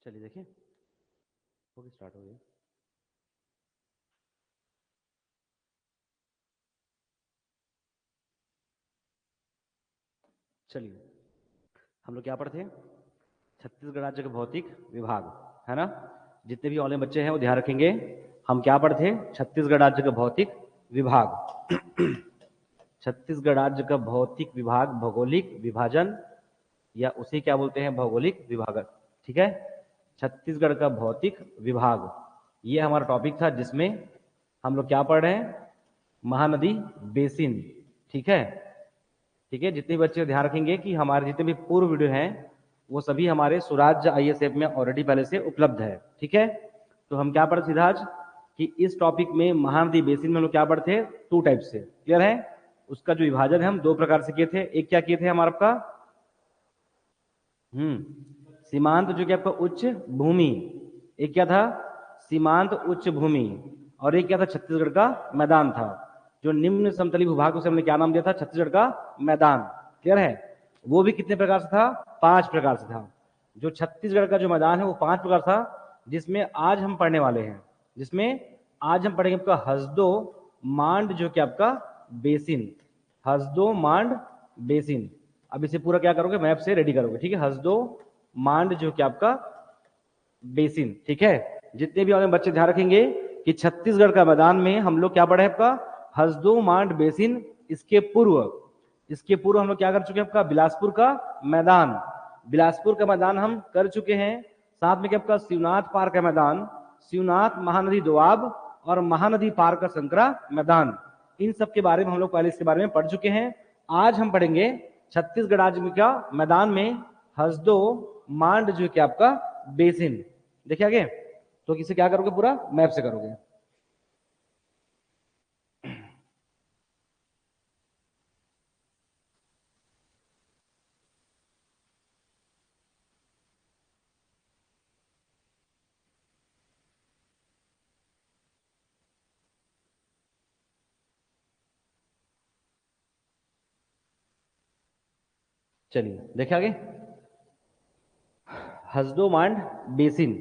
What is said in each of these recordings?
चलिए देखिए हो गई, स्टार्ट हो गई। चलिए हम लोग क्या पढ़ते हैं? छत्तीसगढ़ राज्य का भौतिक विभाग, है ना। जितने भी ऑनलाइन बच्चे हैं वो ध्यान रखेंगे। हम क्या पढ़ते हैं? छत्तीसगढ़ राज्य का भौतिक विभाग। छत्तीसगढ़ राज्य का भौतिक विभाग, भौगोलिक विभाजन, या उसे क्या बोलते हैं? भौगोलिक विभाग। ठीक है, छत्तीसगढ़ का भौतिक विभाग, ये हमारा टॉपिक था जिसमें हम लोग क्या पढ़ रहे हैं? महानदी बेसिन। ठीक है, ठीक है। जितने बच्चे ध्यान रखेंगे कि हमारे जितने भी पूर्व वीडियो हैं वो सभी हमारे स्वराज्य आईएएस में ऑलरेडी पहले से उपलब्ध है। ठीक है, तो हम क्या पढ़ते सीधा आज कि इस टॉपिक में महानदी बेसिन में हम लोग क्या पढ़ते हैं? टू टाइप से। क्लियर है? उसका जो विभाजन है हम दो प्रकार से किए थे। एक क्या किए थे हमारा आपका सीमांत, जो कि आपका उच्च भूमि। एक क्या था? सीमांत उच्च भूमि। और एक क्या था? छत्तीसगढ़ का मैदान था। जो निम्न समतली भूभाग उसे हमने क्या नाम दिया था? छत्तीसगढ़ का मैदान। क्लियर है? वो भी कितने प्रकार से था? 5 प्रकार से था। जो छत्तीसगढ़ का जो मैदान है वो 5 प्रकार था, जिसमें आज हम पढ़ने वाले हैं। जिसमें आज हम पढ़ेंगे आपका हसदो मांड, जो कि आपका बेसिन। हसदो मांड बेसिन। अब इसे पूरा क्या करोगे? मैप से रेडी करोगे। ठीक है, हसदो मांड, जो कि आपका बेसिन। ठीक है, जितने भी ऑनलाइन बच्चे ध्यान रखेंगे कि छत्तीसगढ़ का मैदान में हम लोग क्या पढ़े आपका? हसदो मांड बेसिन। इसके पूर्व हम लोग क्या कर चुके हैं? आपका बिलासपुर का मैदान। बिलासपुर का मैदान हम कर चुके हैं। साथ में क्या आपका शिवनाथ पार का मैदान, शिवनाथ महानदी दोआब और महानदी पार का संकरा मैदान। इन सब के बारे में हम लोग पहले इसके बारे में पढ़ चुके हैं। आज हम पढ़ेंगे छत्तीसगढ़ राज्य का मैदान में हसदो मांड, जो कि आपका बेसिन। देखिए आगे, तो इसे क्या करोगे? पूरा मैप से करोगे। चलिए देखिए आगे, हसदो मांड बेसिन।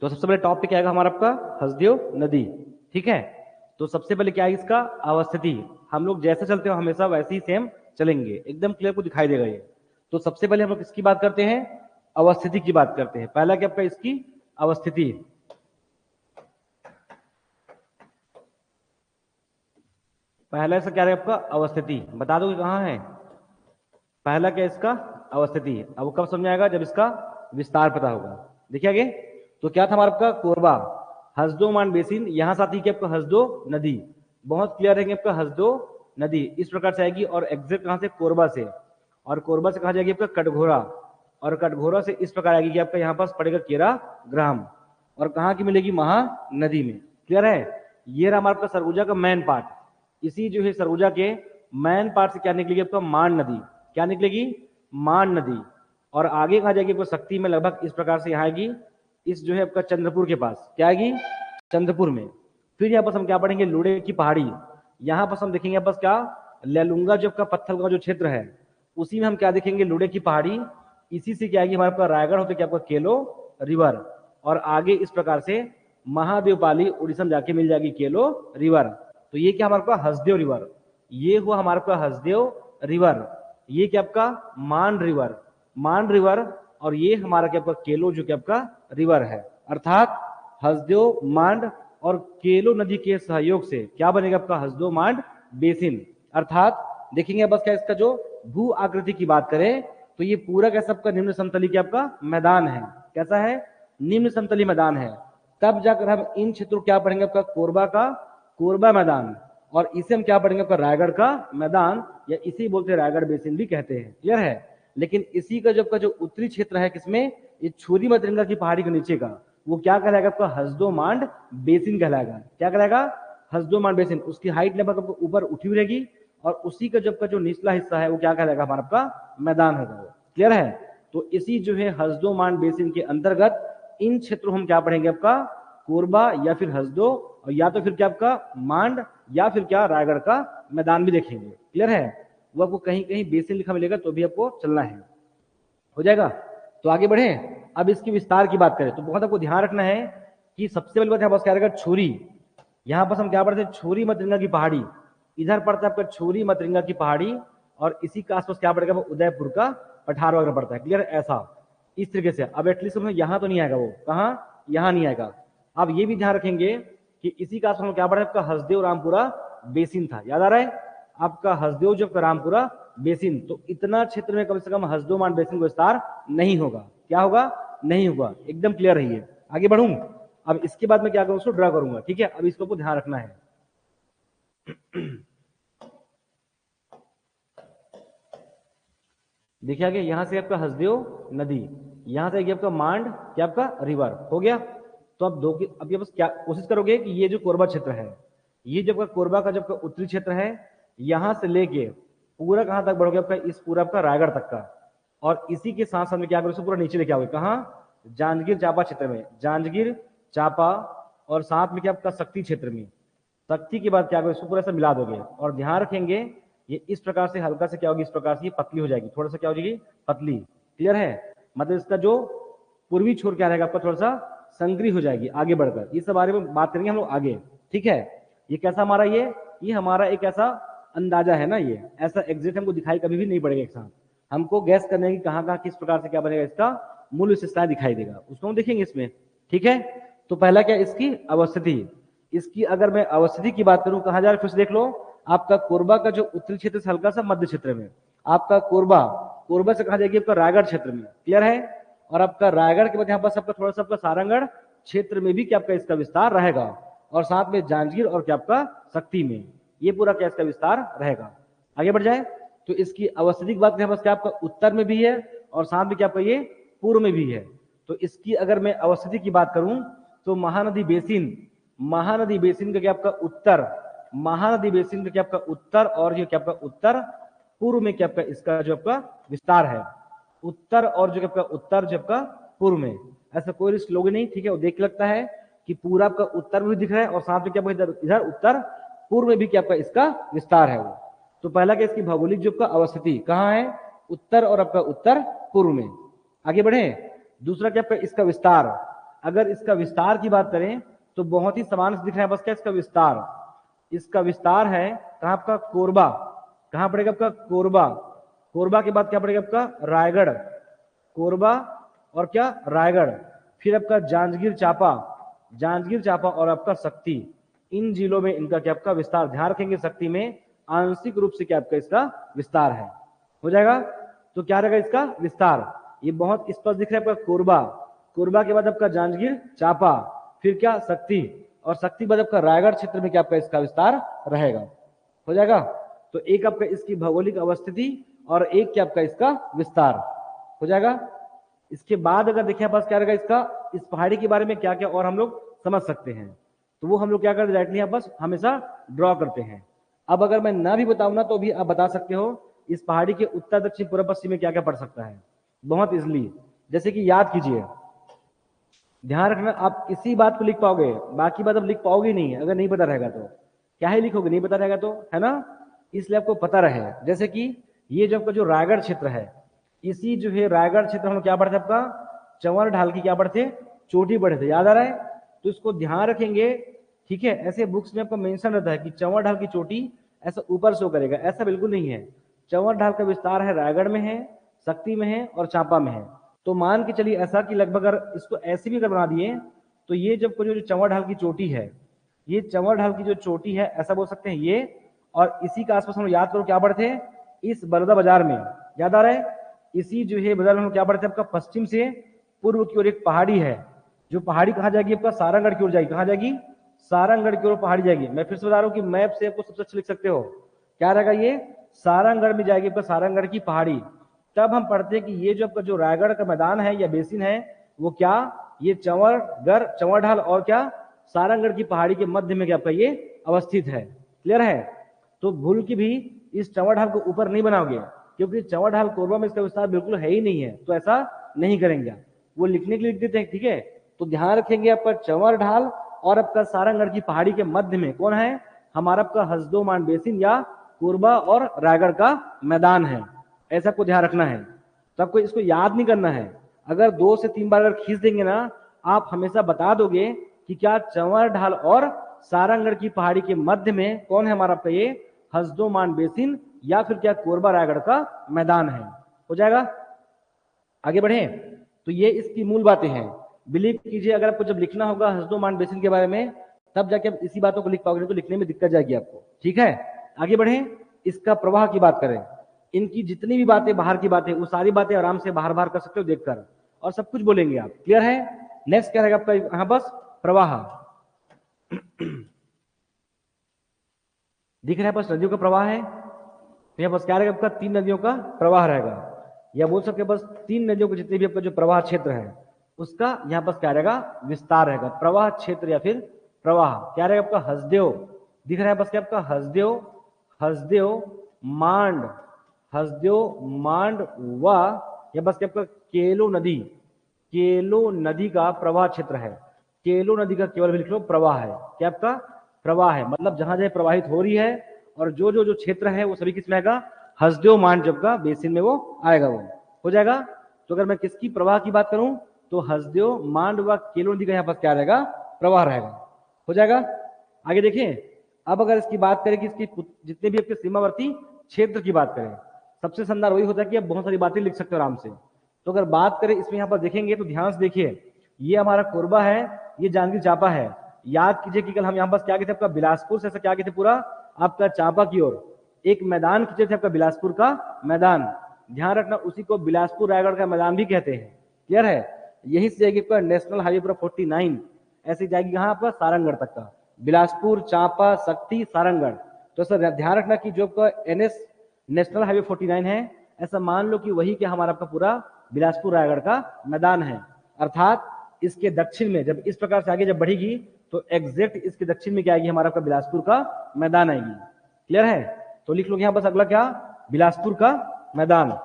तो सबसे पहले टॉप पे क्या आएगा हमारा? आपका हसदेव नदी। ठीक है, तो सबसे पहले क्या है इसका? अवस्थिति। हम लोग जैसे चलते हो हमेशा वैसे ही सेम चलेंगे, एकदम क्लियर को दिखाई देगा ये। तो सबसे पहले हम लोग किसकी बात करते हैं? अवस्थिति की बात करते हैं। पहला क्या आपका? इसकी अवस्थिति। पहला इसका क्या है आपका? अवस्थिति। बता दो कि कहाँ है पहला? क्या इसका? अवस्थिति। अब वो कब समझ आएगा? जब इसका विस्तार पता होगा। देखिए आगे, तो क्या था हमारा आपका? कोरबा, हसदो मान बेसिन। यहां से आती है आपका हसदो नदी। बहुत क्लियर है आपका हसदो नदी इस प्रकार से आएगी, और एग्जैक्ट कहां से? कोरबा से। और कोरबा से कहा जाएगी आपका कटघोरा, और कटघोरा से इस प्रकार आएगी कि आपका यहाँ पास पड़ेगा केरा ग्राम। और कहाँ की मिलेगी? महानदी में। क्लियर है? ये रहा हमारा आपका सरगुजा का मेन पार्ट। इसी जो है सरगुजा के मेन पार्ट से क्या निकलेगी? आपका मान नदी। क्या निकलेगी? मान नदी। और आगे कहा जाएगी आपको शक्ति में, लगभग इस प्रकार से यहाँ आएगी। इस जो है आपका चंद्रपुर के पास क्या आएगी? चंद्रपुर में। फिर यहाँ पर हम क्या पढ़ेंगे? लुड़े की पहाड़ी। यहाँ पर हम देखेंगे बस क्या? लेलुंगा जो आपका पत्थर का जो क्षेत्र है, उसी में हम क्या देखेंगे? लुड़े की पहाड़ी। इसी से क्या आएगी हमारे पास? रायगढ़ होते क्या आपका? केलो रिवर। और आगे इस प्रकार से महादेवपाली उड़ीसा में जाके मिल जाएगी केलो रिवर। तो ये क्या हमारे पास? हसदेव रिवर। ये हुआ हमारे पास हसदेव रिवर। ये क्या आपका? मान रिवर। मान रिवर। और ये हमारा क्या आपका? केलो, जो कि आपका रिवर है। अर्थात हसदेव मांड और केलो नदी के सहयोग से क्या बनेगा आपका? हसदेव मांड बेसिन। अर्थात देखेंगे बस क्या इसका जो भू आकृति की बात करें तो ये पूरा कैसा आपका? निम्न समतली के आपका मैदान है। कैसा है? निम्न समतली मैदान है। तब जाकर हम इन क्षेत्रों क्या पढ़ेंगे? आपका कोरबा का कोरबा मैदान। और इसे हम क्या पढ़ेंगे? आपका रायगढ़ का मैदान, या इसी बोलते हैं रायगढ़ बेसिन भी कहते हैं। क्लियर है? लेकिन इसी का जो उत्तरी क्षेत्र है किसमें? ये छोरी मध्यगंगा की पहाड़ी के नीचे का, वो क्या कहलाएगा? आपका हसदो मांड बेसिन कहलाएगा। क्या कहलाएगा? हसदो मांड बेसिन। उसकी हाइट लगभग आपको ऊपर उठी हुई रहेगी, और उसी का जो निचला हिस्सा है वो क्या कहलाएगा? हमारा आपका मैदान होगा। क्लियर है? तो इसी जो है हसदो मांड बेसिन के अंतर्गत इन क्षेत्रों हम क्या पढ़ेंगे? आपका कोरबा, या फिर हसदो, और या तो फिर क्या आपका मांड, या फिर क्या रायगढ़ का मैदान भी देखेंगे। क्लियर है? वो आपको कहीं कहीं बेसिन लिखा मिलेगा तो भी आपको चलना है। हो जाएगा? तो आगे बढ़े। अब इसकी विस्तार की बात करें तो बहुत आपको ध्यान रखना है कि सबसे पहली बात यहाँ पास क्या रहेगा, छुरी। यहाँ पर हम क्या पढ़ते हैं, छुरी मतरिंगा की पहाड़ी। इधर पड़ता है आपका छुरी मतरिंगा की पहाड़ी, और इसी के आसपास क्या पड़ेगा, वो उदयपुर का पठार वगैरह पड़ता है। क्लियर, ऐसा इस तरीके से। अब एटलीस्ट यहाँ तो नहीं आएगा, वो कहाँ, यहाँ नहीं आएगा। अब ये भी ध्यान रखेंगे कि इसी का आसपास क्या पड़ा है, आपका हसदेव रामपुरा बेसिन था। याद आ रहा है आपका हसदेव जो रामपुरा बेसिन, तो इतना क्षेत्र में कम से कम हसदेव मान बेसिन का विस्तार नहीं होगा। क्या होगा, नहीं होगा। एकदम क्लियर रहिए। आगे बढ़ूं, अब इसके बाद मैं क्या करूं, उसको ड्रा करूंगा। ठीक है, अब इसको आपको ध्यान रखना है। देखिए आगे यहां से आपका हसदेव नदी, यहां से आपका मांड, क्या आपका रिवर हो गया। तो अब अब ये बस क्या कोशिश करोगे कि ये जो कोरबा क्षेत्र है, ये जब कोरबा का जब उत्तरी क्षेत्र है, यहां से लेके पूरा कहां तक बढ़ोगे, आपका इस पूरा आपका रायगढ़ तक का। और इसी के साथ साथ में क्या करोगे, पूरा नीचे लेके आओगे कहां, जांजगीर चांपा क्षेत्र में, जांजगीर चांपा, और साथ में क्या आपका शक्ति क्षेत्र में। शक्ति के बाद क्या करोगे, पूरा सा मिला दोगे। और ध्यान रखेंगे ये इस प्रकार से हल्का से क्या होगी, इस प्रकार से ये पतली हो जाएगी, थोड़ा सा क्या हो जाएगी, पतली। क्लियर है, मतलब इसका जो पूर्वी छोर क्या रहेगा आपका, थोड़ा सा संकरी हो जाएगी आगे बढ़कर। इस बारे में बात करेंगे हम लोग आगे। ठीक है, ये कैसा हमारा ये हमारा एक ऐसा अंदाजा है ना, ये ऐसा एग्जैक्ट हमको दिखाई कभी भी नहीं पड़ेगा एक साथ। हमको गैस करने की कहाँ कहाँ किस प्रकार से क्या बनेगा, इसका मूल विशेषताएं दिखाई देगा, उसको हम देखेंगे इसमें। ठीक है, तो पहला क्या, इसकी अवस्थिति। इसकी अगर मैं अवस्थिति की बात करूं, कहां जा रहा है फिर से देख लो, आपका कोरबा का जो उत्तरी क्षेत्र से हल्का सा मध्य क्षेत्र में, आपका कोरबा से कहा जाएगी आपका रायगढ़ क्षेत्र में। क्लियर है, और आपका रायगढ़ के बाद यहाँ पर आपका थोड़ा सा आपका सारंगढ़ क्षेत्र में भी क्या आपका इसका विस्तार रहेगा, और साथ में जांजगीर और क्या आपका शक्ति में, ये पूरा क्या इसका विस्तार रहेगा। आगे बढ़ जाए तो इसकी अवस्थिति की बात करें, क्या आपका उत्तर में भी है और साथ में क्या आपका ये पूर्व में भी है। तो इसकी अगर मैं अवस्थिति की बात करूं तो महानदी बेसिन का क्या आपका उत्तर, महानदी बेसिन का क्या आपका उत्तर, और ये क्या आपका उत्तर पूर्व में क्या आपका इसका जो आपका विस्तार है, उत्तर और जो आपका उत्तर जो आपका पूर्व में। ऐसा कोई रिस्क लोगे नहीं। ठीक है, वो देख लगता है कि पूरा आपका उत्तर में भी दिख रहा है और साथ में क्या इधर उत्तर पूर्व में भी क्या आपका इसका विस्तार है वो। तो पहला क्या इसकी भौगोलिक जो आपका अवस्थिति कहाँ है, उत्तर और आपका उत्तर पूर्व में। आगे बढ़े, दूसरा क्या आपका इसका विस्तार। अगर इसका विस्तार की बात करें तो बहुत ही समान दिख रहा है, बस क्या इसका विस्तार, इसका विस्तार है कहाँ आपका कोरबा, कहाँ पड़ेगा आपका कोरबा, कोरबा के बाद क्या पड़ेगा आपका रायगढ़, कोरबा और क्या रायगढ़, फिर आपका जांजगीर चांपा और आपका शक्ति। इन जिलों में इनका क्या आपका विस्तार। ध्यान रखेंगे शक्ति में आंशिक रूप से क्या आपका इसका विस्तार है, हो जाएगा। तो क्या रहेगा इसका विस्तार, ये बहुत स्पष्ट दिख रहा है आपका कोरबा के बाद आपका जांजगीर चांपा, फिर क्या शक्ति, और शक्ति बाद आपका रायगढ़ क्षेत्र में क्या आपका इसका विस्तार रहेगा, हो जाएगा। तो एक आपका इसकी भौगोलिक अवस्थिति और एक क्या आपका इसका विस्तार हो जाएगा। इसके बाद अगर देखें पास क्या रहेगा इसका, इस पहाड़ी के बारे में क्या क्या और हम लोग समझ सकते हैं, तो वो हम लोग क्या करते डायरेक्टली बस हमेशा ड्रॉ करते हैं। अब अगर मैं ना भी बताऊं ना तो भी आप बता सकते हो इस पहाड़ी के उत्तर दक्षिण पूर्व पश्चिम में क्या क्या पड़ सकता है, बहुत इजिली। जैसे कि याद कीजिए, ध्यान रखना आप इसी बात को लिख पाओगे, बाकी बात अब लिख पाओगे नहीं, अगर नहीं पता रहेगा तो क्या ही लिखोगे, नहीं पता रहेगा तो, है ना। इसलिए आपको पता रहे, जैसे कि ये जो आपका जो रायगढ़ क्षेत्र है, इसी जो है रायगढ़ क्षेत्र हम क्या पढ़ते आपका चंवर ढाल की क्या पढ़ते, चोटी पढ़े थे, याद आ रहा है। तो इसको ध्यान रखेंगे। ठीक है, ऐसे बुक्स में आपका मेंशन रहता है कि चंवर ढाल की चोटी ऐसा ऊपर शो करेगा, ऐसा बिल्कुल नहीं है। चंवर ढाल का विस्तार है रायगढ़ में है, शक्ति में है और चांपा में है। तो मान के चलिए ऐसा कि लगभग अगर इसको ऐसे भी अगर बना दिए तो ये जब जो चंवर ढाल की चोटी है, ये चंवर ढाल की जो चोटी है ऐसा बोल सकते हैं ये, और इसी का आसपास हम याद करो क्या पढ़ते, इस बड़ौदा बाजार में, याद आ रहा है, इसी जो है बाजार में हम क्या पढ़ते हैं आपका पश्चिम से पूर्व की ओर एक पहाड़ी है, जो पहाड़ी कहाँ जाएगी आपका सारंगढ़ की ओर जाएगी, कहाँ जाएगी सारंगढ़ की ओर पहाड़ी जाएगी। मैं फिर से बता रहा हूँ कि मैप से आपको सबसे अच्छा लिख सकते हो, क्या रहेगा ये सारंगढ़ में जाएगी आपका सारंगढ़ की पहाड़ी। तब हम पढ़ते हैं कि ये जो आपका जो रायगढ़ का मैदान है या बेसिन है वो क्या, ये चंवर ढाल और क्या सारंगढ़ की पहाड़ी के मध्य में क्या आपका ये अवस्थित है। क्लियर है, तो भूल की भी इस चंवर ढाल को ऊपर नहीं बनाओगे, क्योंकि चंवर ढाल कोरबा में इसका विस्तार बिल्कुल है ही नहीं है, तो ऐसा नहीं करेंगे, वो लिखने के लिए लिख देते हैं। ठीक है, तो ध्यान रखेंगे आपका चंवर ढाल और आपका सारंगढ़ की पहाड़ी के मध्य में कौन है, हमारा आपका हसदो मान बेसिन या कोरबा और रायगढ़ का मैदान है, ऐसा आपको ध्यान रखना है। तो आपको इसको याद नहीं करना है, अगर 2 से 3 बार अगर खींच देंगे ना, आप हमेशा बता दोगे कि क्या चंवर ढाल और सारंगढ़ की पहाड़ी के मध्य में कौन है हमारा ये हसदोमान बेसिन या फिर क्या कोरबा रायगढ़ का मैदान है। हो जाएगा। आगे बढ़े। तो ये इसकी मूल बातें हैं। बिलीव कीजिए, अगर आपको जब लिखना होगा हसदोमान बेसिन के बारे में, तब जाके आप इसी बातों को लिख पाओगे, तो लिखने में दिक्कत जाएगी आपको। ठीक है, आगे बढ़े। इसका प्रवाह की बात करें, इनकी जितनी भी बातें बाहर की बातें, वो सारी बातें आराम से बाहर बाहर कर सकते हो देखकर, और सब कुछ बोलेंगे आप। क्लियर है। नेक्स्ट क्या रहेगा आपका यहाँ बस प्रवाह। दिख रहा है बस नदियों का प्रवाह है। तो यहाँ बस क्या रहेगा आपका 3 नदियों का प्रवाह रहेगा, या बोल सकते बस 3 नदियों के जितने भी आपका जो प्रवाह क्षेत्र है उसका यहाँ पर क्या रहेगा विस्तार रहेगा। प्रवाह क्षेत्र या फिर प्रवाह क्या रहेगा आपका हसदेव। दिख रहा है बस क्या आपका हसदेव, हसदेव मांड, हसदेव मांड व या बस क्या आपका केलो नदी, केलो नदी का प्रवाह क्षेत्र है। केलो नदी का केवल भी लिख लो प्रवाह है। क्या आपका प्रवाह है, मतलब जहां जहां प्रवाहित हो रही है, और जो जो जो क्षेत्र है वो सभी किसमें आएगा हसदेव मांड जब का बेसिन में वो आएगा। वो हो जाएगा। तो अगर मैं किसकी प्रवाह की बात करूं तो हसदेव मांड व केलो नदी का यहाँ पर क्या रहेगा प्रवाह रहेगा। हो जाएगा। आगे देखिए। अब अगर इसकी बात करें कि इसकी जितने भी आपके सीमावर्ती क्षेत्र की बात करें, सबसे शानदार वही होता है कि आप बहुत सारी बातें लिख सकते हो आराम से। तो अगर बात करें इसमें यहाँ पर देखेंगे तो ध्यान से देखिए, ये हमारा कोरबा है, ये जांजगीर चांपा है। याद कीजिए कि कल हम यहाँ पर क्या कहते थे आपका बिलासपुर से ऐसा क्या कहते पूरा आपका चांपा की ओर एक मैदान खींचे थे आपका बिलासपुर का मैदान। ध्यान रखना उसी को बिलासपुर रायगढ़ का मैदान भी कहते हैं। क्लियर है। यही से जाएगी आपका नेशनल हाईवे पूरा 49 ऐसे जाएगी यहाँ आपका सारंगढ़ तक का, बिलासपुर चांपा शक्ति सारंगढ़। तो सर ध्यान रखना कि जो आपका एनएस नेशनल हाईवे 49 है, ऐसा मान लो कि वही क्या हमारा आपका पूरा बिलासपुर रायगढ़ का मैदान है। अर्थात इसके दक्षिण में जब इस प्रकार से आगे जब बढ़ेगी तो एग्जैक्ट इसके दक्षिण में क्या आएगी हमारा आपका बिलासपुर का मैदान आएगी। क्लियर है। तो लिख लो यहाँ बस अगला क्या बिलासपुर का मैदान,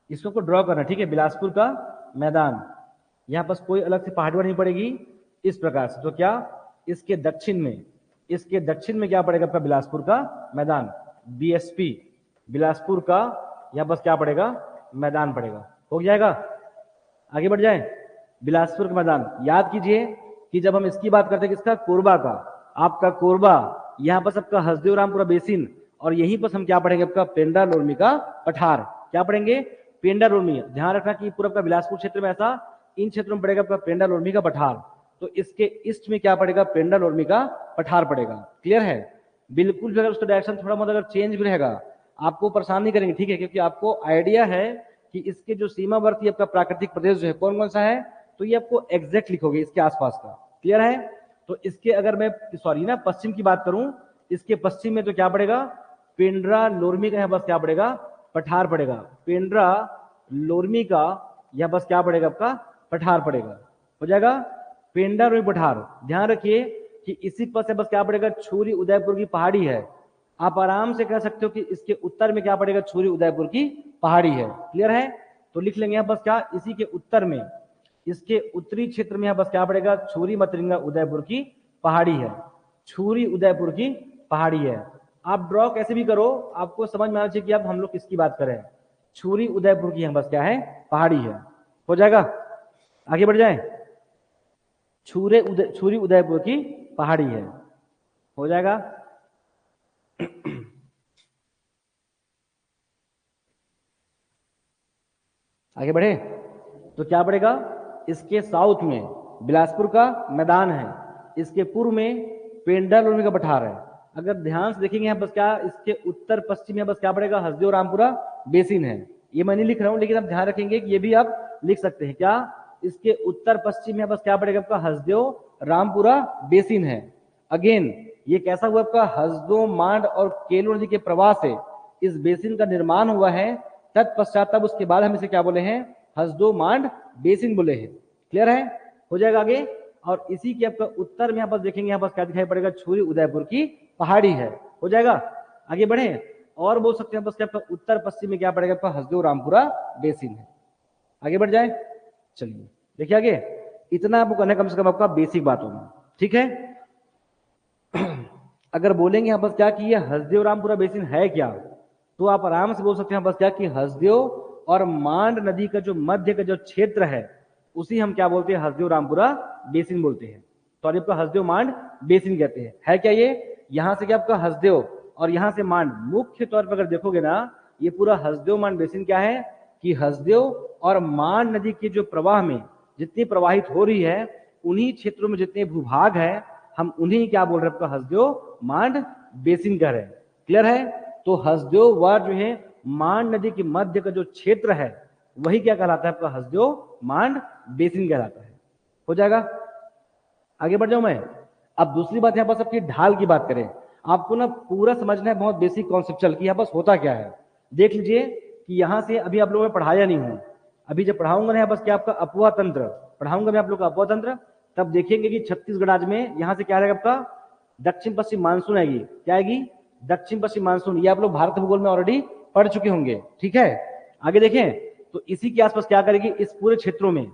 इसको ड्रॉ करना। ठीक है, बिलासपुर का मैदान। यहाँ बस कोई अलग से पहाड़ी नहीं पड़ेगी इस प्रकार से। तो क्या इसके दक्षिण में, इसके दक्षिण में क्या पड़ेगा आपका बिलासपुर का मैदान, बीएसपी बिलासपुर का यहाँ बस क्या पड़ेगा मैदान पड़ेगा। हो जाएगा। आगे बढ़ जाए। बिलासपुर का मैदान याद कीजिए कि जब हम इसकी बात करते हैं किसका कोरबा का, आपका कोरबा यहाँ पर सबका हसदेव रामपुरा बेसिन, और यहीं पर हम क्या पढ़ेंगे आपका पेंडा लोरमी का पठार। क्या पढ़ेंगे पेंडा लोरमी। ध्यान रखना कि पूरा आपका बिलासपुर क्षेत्र में ऐसा इन क्षेत्रों में पड़ेगा आपका पेंडा लोरमी का पठार। तो इसके ईस्ट में क्या पड़ेगा पेंडा लोरमी का पठार पड़ेगा। क्लियर है। बिल्कुल भी अगर उसका डायरेक्शन थोड़ा बहुत अगर चेंज भी रहेगा आपको परेशान नहीं करेंगे। ठीक है, क्योंकि आपको आइडिया है कि इसके जो सीमावर्ती आपका प्राकृतिक प्रदेश जो है कौन कौन सा है, तो ये आपको एग्जैक्ट लिखोगे इसके आसपास का। क्लियर है। तो इसके अगर मैं सॉरी ना पश्चिम की बात करूं, इसके पश्चिम में तो क्या पड़ेगा पेंड्रा लोरमी का यहाँ बस क्या पड़ेगा पठार पड़ेगा। पेंड्रा लोरमी का यहाँ बस क्या पड़ेगा आपका पठार पड़ेगा। हो जाएगा। पेंडा लोरमी पठार। ध्यान रखिए कि इसी पर से बस क्या पड़ेगा छुरी उदयपुर की पहाड़ी है। आप आराम से कह सकते हो कि इसके उत्तर में क्या पड़ेगा छुरी उदयपुर की पहाड़ी है। क्लियर है। तो लिख लेंगे यहाँ बस क्या इसी के उत्तर में, इसके उत्तरी क्षेत्र में यहाँ बस क्या पड़ेगा छुरी मतरिंगा उदयपुर की पहाड़ी है। छुरी उदयपुर की पहाड़ी है। आप ड्रॉ कैसे भी करो आपको समझ में आना चाहिए कि अब हम लोग किसकी बात करें। छुरी उदयपुर की यहाँ बस क्या है पहाड़ी है। हो जाएगा। आगे बढ़ जाए। छुरी उदयपुर की पहाड़ी है। हो जाएगा। आगे बढ़े। तो क्या पड़ेगा इसके साउथ में बिलासपुर का मैदान है, इसके पूर्व में पेंडा लोरमी का पठार है। अगर ध्यान से देखेंगे यहाँ बस क्या इसके उत्तर पश्चिम में बस क्या पड़ेगा हसदेव रामपुरा बेसिन है। ये मैं नहीं लिख रहा हूं लेकिन आप ध्यान रखेंगे कि ये भी आप लिख सकते हैं। क्या इसके उत्तर पश्चिम में बस क्या पड़ेगा आपका हसदेव रामपुरा बेसिन है। अगेन ये कैसा हुआ आपका हसदो मांड और केलो नदी के प्रवाह से इस बेसिन का निर्माण हुआ है। तत्पश्चात तब उसके बाद हम इसे क्या बोले हैं हसदो मांड बेसिन बोले हैं। क्लियर है। हो जाएगा आगे। और इसी के आपका उत्तर में यहाँ पर देखेंगे यहाँ पर क्या दिखाई पड़ेगा छुरी उदयपुर की पहाड़ी है। हो जाएगा। आगे बढ़े। और बोल सकते हैं बस क्या आपका उत्तर पश्चिम में क्या पड़ेगा आपका हसदेव रामपुरा बेसिन है। आगे बढ़ जाए। चलिए देखिए आगे। इतना आपको करना है कम से कम आपका बेसिक बात होगा। ठीक है। अगर बोलेंगे यहाँ बस क्या कि ये हसदेव रामपुरा बेसिन है क्या, तो आप आराम से बोल सकते हैं बस क्या कि हसदेव और मांड नदी का जो मध्य का जो क्षेत्र है उसी हम क्या बोलते हैं, हसदेव रामपुरा बेसिन बोलते हैं। तो आपका हसदेव मांड बेसिन कहते हैं। है क्या ये, यहां से क्या आपका हसदेव और यहां से मांड, मुख्य तौर पर अगर देखोगे ना ये पूरा हसदेव मांड बेसिन क्या है कि हसदेव और मांड नदी के जो प्रवाह में जितनी प्रवाहित हो रही है उन्हीं क्षेत्रों में जितने भूभाग है हम उन्हीं क्या बोल रहे हैं, आपका हसदेव मांड बेसिन कह रहे हैं। क्लियर है। तो हसदेव व जो है मांड नदी के मध्य का जो क्षेत्र है वही क्या कहलाता है, आपका हसदेव मांड बेसिन कहलाता है। हो जाएगा। आगे बढ़ जाऊं मैं। अब दूसरी बात यहाँ पर सबकी ढाल की बात करें, आपको ना पूरा समझना है बहुत बेसिक कॉन्सेप्चुअल कि यहाँ बस होता क्या है। देख लीजिए कि यहाँ से अभी आप लोगों ने पढ़ाया नहीं हूं, अभी जब पढ़ाऊंगा ना बस क्या आपका अपवाह तंत्र पढ़ाऊंगा मैं आप लोग का अपवाह तंत्र, तब देखेंगे कि छत्तीसगढ़ राज्य में यहाँ से क्या रहेगा आपका दक्षिण पश्चिम मानसून आएगी। क्या आएगी, दक्षिण पश्चिम मानसून। ये आप लोग भारत भूगोल में ऑलरेडी पढ़ चुके होंगे। ठीक है, आगे देखें तो इसी के आसपास क्या करेगी, इस पूरे क्षेत्रों में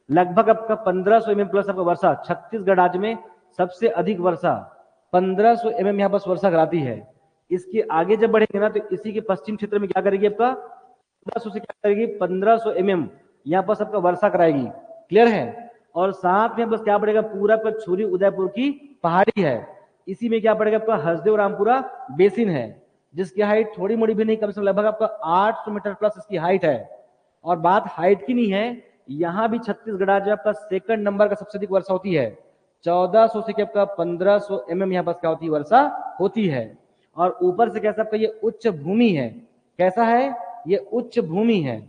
लगभग आपका 1500 mm प्लस आपका वर्षा, छत्तीसगढ़ राज्य में सबसे अधिक वर्षा 1500 mm यहाँ पर वर्षा कराती है। इसके आगे जब बढ़ेंगे ना तो इसी के पश्चिम क्षेत्र में क्या करेगी आपका 1500 से क्या करेगी 1500 mm यहाँ पर सबका वर्षा कराएगी। क्लियर है। और साथ में बस क्या पड़ेगा, पूरा का छुरी उदयपुर की पहाड़ी है, इसी में क्या पड़ेगा आपका हसदेव रामपुरा बेसिन है, जिसकी हाइट थोड़ी मोड़ी भी नहीं, कम से कम लगभग आपका 800 मीटर प्लस इसकी हाइट है। और बात हाइट की नहीं है, यहां भी छत्तीसगढ़ राज्य आपका सेकंड नंबर का सबसे अधिक वर्षा होती है, 1400 से आपका 1500 mm यहाँ पर क्या होती है, वर्षा होती है। और ऊपर से कैसा आपका ये उच्च भूमि है, कैसा है ये उच्च भूमि है।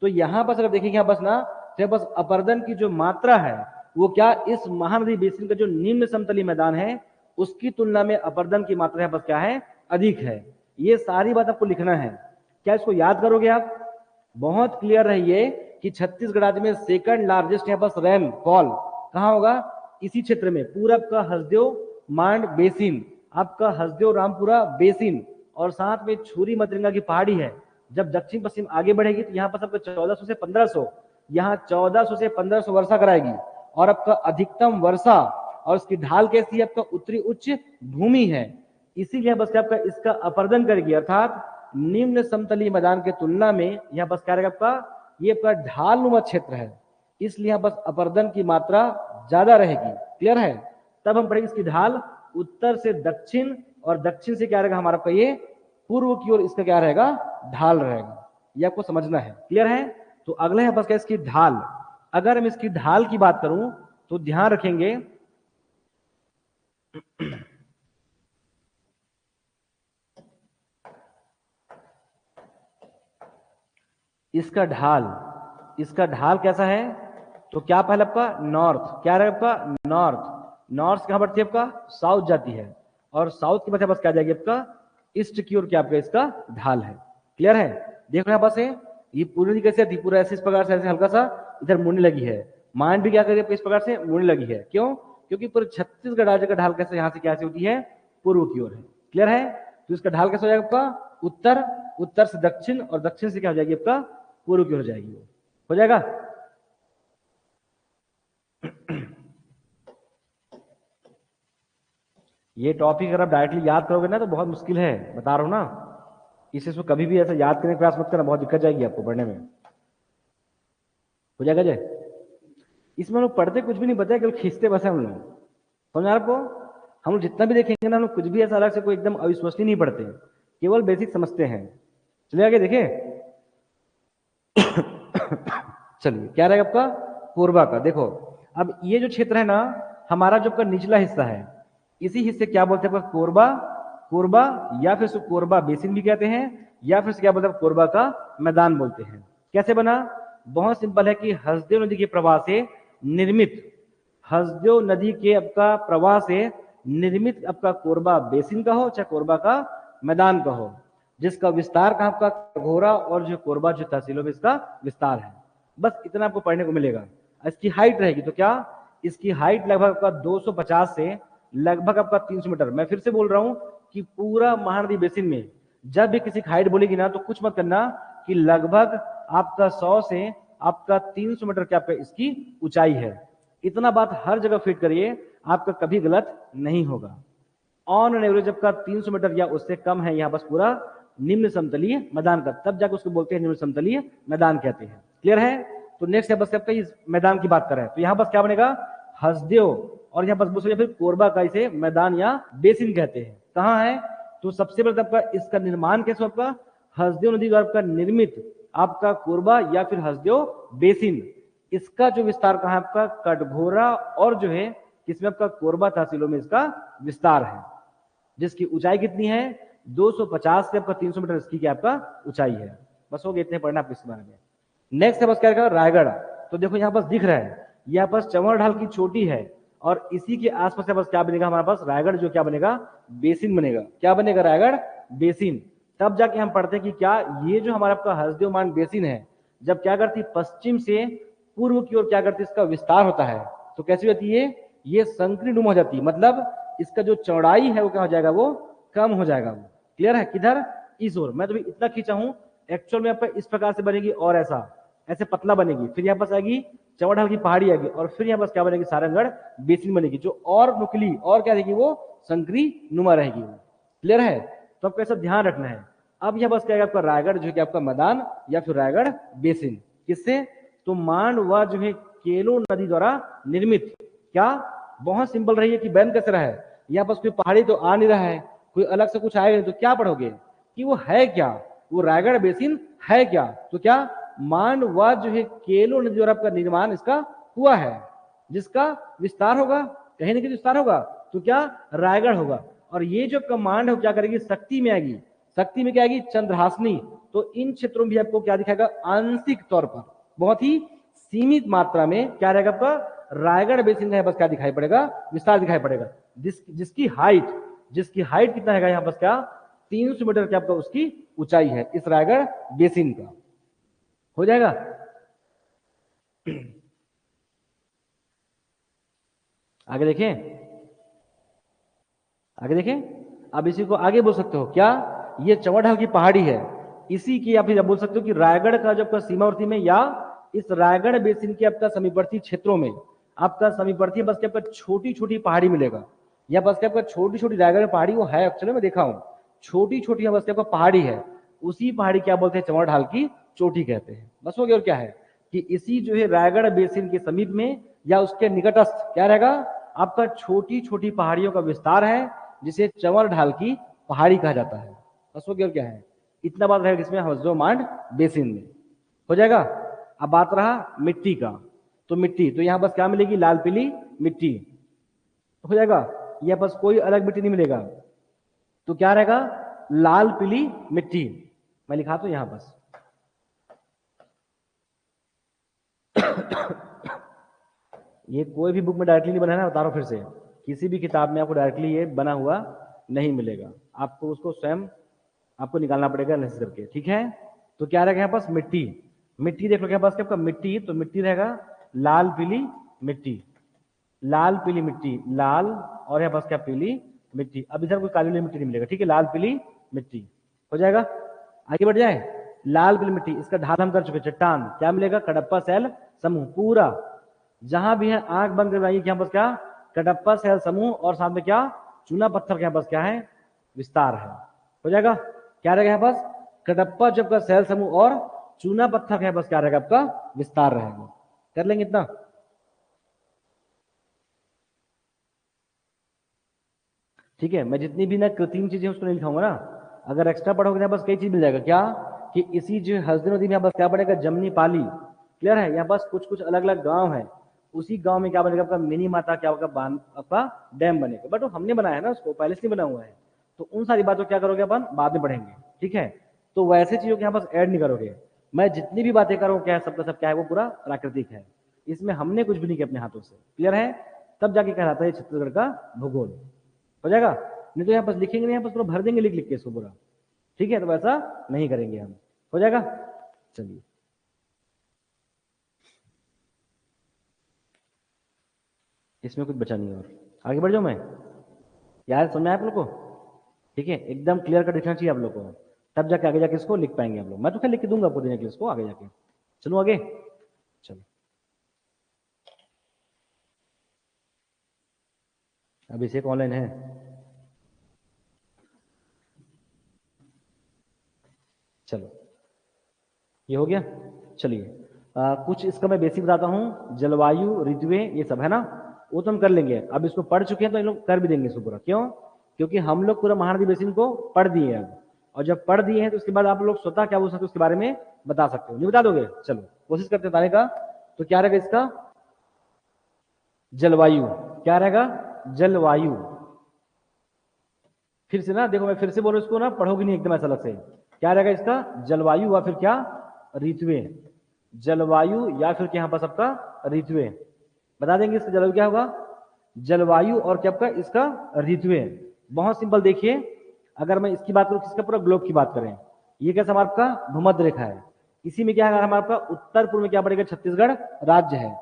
तो यहाँ पर अगर देखेंगे यहाँ बस ना तो बस अपर्दन की जो मात्रा है वो क्या इस महानदी बेसिन का जो निम्न समतलीय मैदान है उसकी तुलना में अपर्दन की मात्रा यहाँ पर क्या है, अधिक है। ये सारी बात आपको लिखना है। क्या इसको याद करोगे आप, बहुत क्लियर रहिए कि छत्तीसगढ़ राज्य में सेकंड लार्जेस्ट यहाँ पर रेन फॉल कहाँ होगा, इसी क्षेत्र में, पूरब का हसदेव मांड बेसिन, आपका हसदेव रामपुरा बेसिन, और साथ में छुरी मदरंगा की पहाड़ी है। जब दक्षिण पश्चिम आगे बढ़ेगी तो यहाँ पर सबका 1400 से 1500, यहाँ 1400 से 1500 वर्षा कराएगी। और आपका अधिकतम वर्षा और इसकी ढाल कैसी है, आपका उत्तरी उच्च भूमि है, इसीलिए बस आपका इसका अपर्दन करेगी, अर्थात निम्न समतलीय मैदान के तुलना में यहाँ बस क्या रहेगा आपका ये आपका ढालनुमा क्षेत्र है, इसलिए यहाँ बस अपर्दन की मात्रा ज्यादा रहेगी। क्लियर है। तब हम पढ़ेंगे इसकी ढाल उत्तर से दक्षिण और दक्षिण से क्या रहेगा हमारा ये पूर्व की ओर, इसका क्या रहेगा ढाल रहेगा। ये आपको समझना है। क्लियर है। तो अगला है बस क्या इसकी ढाल। अगर हम इसकी ढाल की बात करूं तो ध्यान रखेंगे इसका ढाल कैसा है, तो क्या पहले आपका नॉर्थ, क्या रहेगा आपका नॉर्थ कहां बढ़ती है आपका साउथ जाती है, और साउथ की बस क्या जाएगी आपका ईस्ट की ओर, क्या आपका इसका ढाल है। क्लियर है। देखो यहाँ पास है ये पूरी कैसे थी, पूरा ऐसे इस प्रकार से ऐसे हल्का सा इधर मुड़ने लगी है, मांड भी क्या करिए इस प्रकार से मुड़ने लगी है। क्यों, क्योंकि पूरे छत्तीसगढ़ राज्य का ढाल कैसे यहाँ से कैसे होती है, पूर्व की ओर है। क्लियर है। तो इसका ढाल कैसे हो जाएगा आपका उत्तर से दक्षिण, और दक्षिण से क्या हो जाएगी आपका पूर्व की ओर हो जाएगी। हो जाएगा। ये टॉपिक अगर आप डायरेक्टली याद करोगे ना तो बहुत मुश्किल है, बता रहा हूं ना, इसमें कभी भी ऐसा याद करने का प्रयास मत करना, बहुत दिक्कत जाएगी आपको पढ़ने में। हो जाएगा जय। इसमें हम लोग पढ़ते कुछ भी नहीं, बता केवल खींचते बस है हम लोग, समझ आपको। हम लोग जितना भी देखेंगे ना हम लोग कुछ भी ऐसा अलग से कोई एकदम अविश्वसनीय नहीं पढ़ते, केवल बेसिक समझते हैं। चलिए आगे देखें। चलिए क्या रहेगा आपका कोरबा का। देखो अब ये जो क्षेत्र है ना हमारा जो आपका निचला हिस्सा है, इसी हिस्से क्या बोलते हैं आपका कोरबा, या फिर इसको कोरबा बेसिन भी कहते हैं, या फिर क्या बोलते हैं कोरबा का मैदान बोलते हैं। कैसे बना, बहुत सिंपल है कि हसदेव नदी के प्रवाह से निर्मित, हसदेव नदी के आपका प्रवाह से निर्मित आपका कोरबा बेसिन का हो चाहे कोरबा का मैदान का हो, जिसका विस्तार कहाँ आपका घोरा और जो कोरबा जो तहसीलों में इसका विस्तार है। बस इतना आपको पढ़ने को मिलेगा। इसकी हाइट रहेगी तो क्या, इसकी हाइट लगभग आपका 250 से लगभग आपका 300 मीटर। मैं फिर से बोल रहा हूं कि पूरा महानदी बेसिन में जब भी किसी हाइट बोलेगी ना तो कुछ मत करना कि लगभग आपका 100 से आपका 300 मीटर क्या आपका इसकी ऊंचाई है। इतना बात हर जगह फिट करिए, आपका कभी गलत नहीं होगा। ऑन एन एवरेज आपका 300 मीटर या उससे कम है यहाँ बस पूरा निम्न समतलीय मैदान का, तब जाकर उसको बोलते हैं निम्न समतलीय मैदान कहते हैं। क्लियर है? तो नेक्स्ट है बस आपका इस मैदान की बात कर रहे हैं, तो यहाँ बस क्या बनेगा, हसदेव, और यहाँ बस दूसरे फिर कोरबा का इसे मैदान या बेसिन कहते हैं। कहाँ है? तो सबसे पहले आपका इसका निर्माण कैसे आपका हसदेव नदी द्वारा आपका निर्मित आपका कोरबा या फिर हसदेव बेसिन, इसका जो विस्तार कहाँ है आपका कटघोरा और जो है किसमें आपका कोरबा तहसीलों में इसका विस्तार है, जिसकी ऊंचाई कितनी है 250 से आपका 300 मीटर इसकी क्या आपका ऊंचाई है। बस हो गए इतने पढ़ना आप इसके बारे में। नेक्स्ट है बस क्या रहेगा रायगढ़। तो देखो यहाँ पास दिख रहा है, यहाँ पास चंवर ढाल की चोटी है और इसी के आसपास बस क्या बनेगा हमारे पास रायगढ़, जो क्या बनेगा बेसिन बनेगा। क्या बनेगा? रायगढ़ बेसिन। तब जाके हम पढ़ते हैं कि क्या ये जो हमारा आपका हसदेव मान बेसिन है, जब क्या करती पश्चिम से पूर्व की ओर क्या करती इसका विस्तार होता है, तो कैसी होती है ये संकीर्ण हो जाती है, मतलब इसका जो चौड़ाई है वो क्या हो जाएगा, वो कम हो जाएगा। वो क्लियर है? किधर? इस ओर। मैं तो इतना खींचा हूं, एक्चुअल में आपका इस प्रकार से बनेगी और ऐसा ऐसे पतला बनेगी, फिर यहाँ पास आएगी चौड़ ढाल की पहाड़ी आएगी और फिर यहाँ पास क्या बनेगी सारंगढ़ बेसिन बनेगी, जो और नुकली और क्या रहेगी वो संकरी नुमा रहेगी वो। क्लियर है? तो आपको ऐसा ध्यान रखना है। अब यह बस क्या है आपका रायगढ़ जो कि आपका मैदान या फिर रायगढ़ बेसिन, किससे? तो मांड व जो है केलो नदी द्वारा निर्मित। क्या? बहुत सिंपल रही है कि बैन कैसे रहा है, यहाँ पास कोई पहाड़ी तो आ नहीं रहा है, कोई अलग से कुछ आएगा तो क्या पढ़ोगे कि वो है क्या, वो रायगढ़ बेसिन है क्या? तो क्या मांड व जो है केलो नदी द्वारा आपका निर्माण इसका हुआ है, जिसका विस्तार होगा कहीं ना कहीं विस्तार होगा, तो क्या रायगढ़ होगा। और ये जो कमांड है क्या करेगी शक्ति में आएगी, शक्ति में क्या आएगी चंद्रहासनी। तो इन क्षेत्रों में भी आपको क्या दिखाएगा आंशिक तौर पर बहुत ही सीमित मात्रा में क्या रहेगा आपका रायगढ़ बेसिन है बस क्या दिखाई पड़ेगा विस्तार दिखाई पड़ेगा, जिसकी हाइट कितना है यहाँ बस क्या 300 मीटर क्या आपका उसकी ऊंचाई है इस रायगढ़ बेसिन का। हो जाएगा? आगे देखें, आगे देखें। अब इसी को आगे बोल सकते हो क्या ये चौड़ाल की पहाड़ी है, इसी की या फिर बोल सकते हो कि रायगढ़ का जो आपका सीमावर्ती में या इस रायगढ़ बेसिन के आपका समीपवर्ती क्षेत्रों में आपका समीपवर्ती बस के आपका छोटी छोटी पहाड़ी मिलेगा, या बस के आपका छोटी छोटी रायगढ़ पहाड़ी वो है एक्चुअली मैं देखा हूं, छोटी छोटी बस के आपका पहाड़ी है, उसी पहाड़ी क्या बोलते हैं चंवर ढाल की चोटी कहते हैं। बस हो गया। और क्या है कि इसी जो है रायगढ़ बेसिन के समीप में या उसके निकटस्थ क्या रहेगा आपका छोटी छोटी पहाड़ियों का विस्तार है, जिसे चंवर ढाल की पहाड़ी कहा जाता है। बस हो गया। और क्या है इतना बात रहेगा इसमें हवजो मांड बेसिन में। हो जाएगा? अब बात रहा मिट्टी का, तो मिट्टी तो यहां बस क्या मिलेगी लाल पीली मिट्टी। हो जाएगा? यह बस कोई अलग मिट्टी नहीं मिलेगा, तो क्या रहेगा लाल पीली मिट्टी। मैं लिखा तो यहां बस ये कोई भी बुक में डायरेक्टली नहीं बना है ना, बता रहा हूं फिर से, किसी भी किताब में आपको डायरेक्टली ये बना हुआ नहीं मिलेगा, आपको उसको स्वयं आपको निकालना पड़ेगा एनालिसिस करके। ठीक है? तो क्या रहेगा यहाँ पास मिट्टी, मिट्टी देख लो क्या पास क्या मिट्टी, तो मिट्टी रहेगा लाल पीली मिट्टी, लाल पीली मिट्टी, लाल और यहाँ पास क्या पीली मिट्टी। अब इधर कोई काली मिट्टी नहीं मिलेगा, ठीक है, लाल पीली मिट्टी। हो जाएगा? आगे बढ़ जाए। लाल पीली मिट्टी इसका ढाल हम कर चुके, चट्टान क्या मिलेगा कडप्पा सैल समूह पूरा, जहां भी है आंख बंद कर रही है यहाँ पास क्या कडप्पा सैल समूह और साथ में क्या चूना पत्थर के यहाँ पास क्या है विस्तार है। हो जाएगा? क्या रहेगा यहाँ पास कडप्पा जब का सैल समूह और चूना पत्थर के यहाँ पास क्या रहेगा आपका विस्तार रहेगा। कर लेंगे इतना? ठीक है, मैं जितनी भी ना कृत्रिम चीजें उसको नहीं लिखाऊंगा ना, अगर एक्स्ट्रा पढ़ोगे ना बस कई चीज मिल जाएगा। क्या कि इसी जो हसदेव नदी में यहाँ बस क्या बनेगा जमनी पाली। क्लियर है? यहाँ बस कुछ कुछ अलग अलग गांव है, उसी गांव में क्या बनेगा आपका मिनी माता क्या होगा बांध आपका डैम बनेगा, बट वो हमने बनाया है ना, उसको पहले से नहीं बना हुआ है, तो उन सारी बातों क्या करोगे अपन बाद में पढ़ेंगे। ठीक है? तो वैसे चीजों के यहाँ पास ऐड नहीं करोगे, मैं जितनी भी बातें करूँ क्या है सबका सब क्या है वो पूरा प्राकृतिक है, इसमें हमने कुछ भी नहीं किया अपने हाथों से। क्लियर है? तब जाके कहलाता है छत्तीसगढ़ का भूगोल। हो जाएगा? नहीं तो यहाँ पर लिखेंगे नहीं, यहाँ पर पूरा भर देंगे लिख लिख के इसको पूरा। ठीक है? तो वैसा नहीं करेंगे हम। हो जाएगा? चलिए, इसमें कुछ बचा नहीं और आगे बढ़ जाऊं मैं। यार समझ में आया आप लोग को? ठीक है, एकदम क्लियर कर दिखना चाहिए आप लोग को, तब जाके आगे जाके इसको लिख पाएंगे आप लोग। मैं तो क्या लिख के दूंगा आपको देने के लिए इसको आगे जाके। चलो आगे, चलो अभिषेक ऑनलाइन है। चलो ये हो गया। चलिए कुछ इसका मैं बेसिक बताता हूँ। जलवायु, ऋतुएं, ये सब है ना, वो तो हम कर लेंगे। अब इसको पढ़ चुके हैं तो इन लोग कर भी देंगे इसको पूरा। क्यों? क्योंकि हम लोग पूरा महानदी बेसिन को पढ़ दिए हैं अब, और जब पढ़ दिए हैं तो उसके बाद आप लोग स्वतः क्या बोल सकते हो उसके बारे में बता सकते हो। नहीं बता दोगे? चलो कोशिश करते हैं बताने का। तो क्या रहेगा इसका? जलवायु। क्या रहेगा? जलवायु। फिर से ना देखो, मैं फिर से बोल रहा हूं, इसको ना पढ़ोगे नहीं एकदम ऐसा अलग से। क्या रहेगा इसका? जलवायु या फिर क्या? ऋतुएं। जलवायु या फिर क्या, यहाँ पर सबका ऋतुएं। बता देंगे इसका जलवायु क्या होगा? जलवायु और क्या आपका इसका ऋतुएं। बहुत सिंपल। देखिए अगर मैं इसकी बात करूं, किसका? पूरा ग्लोब की बात करें, ये कैसा हमारा आपका भूमध्य रेखा है। इसी में क्या है हमारा आपका उत्तर पूर्व में क्या पड़ेगा? छत्तीसगढ़ राज्य है।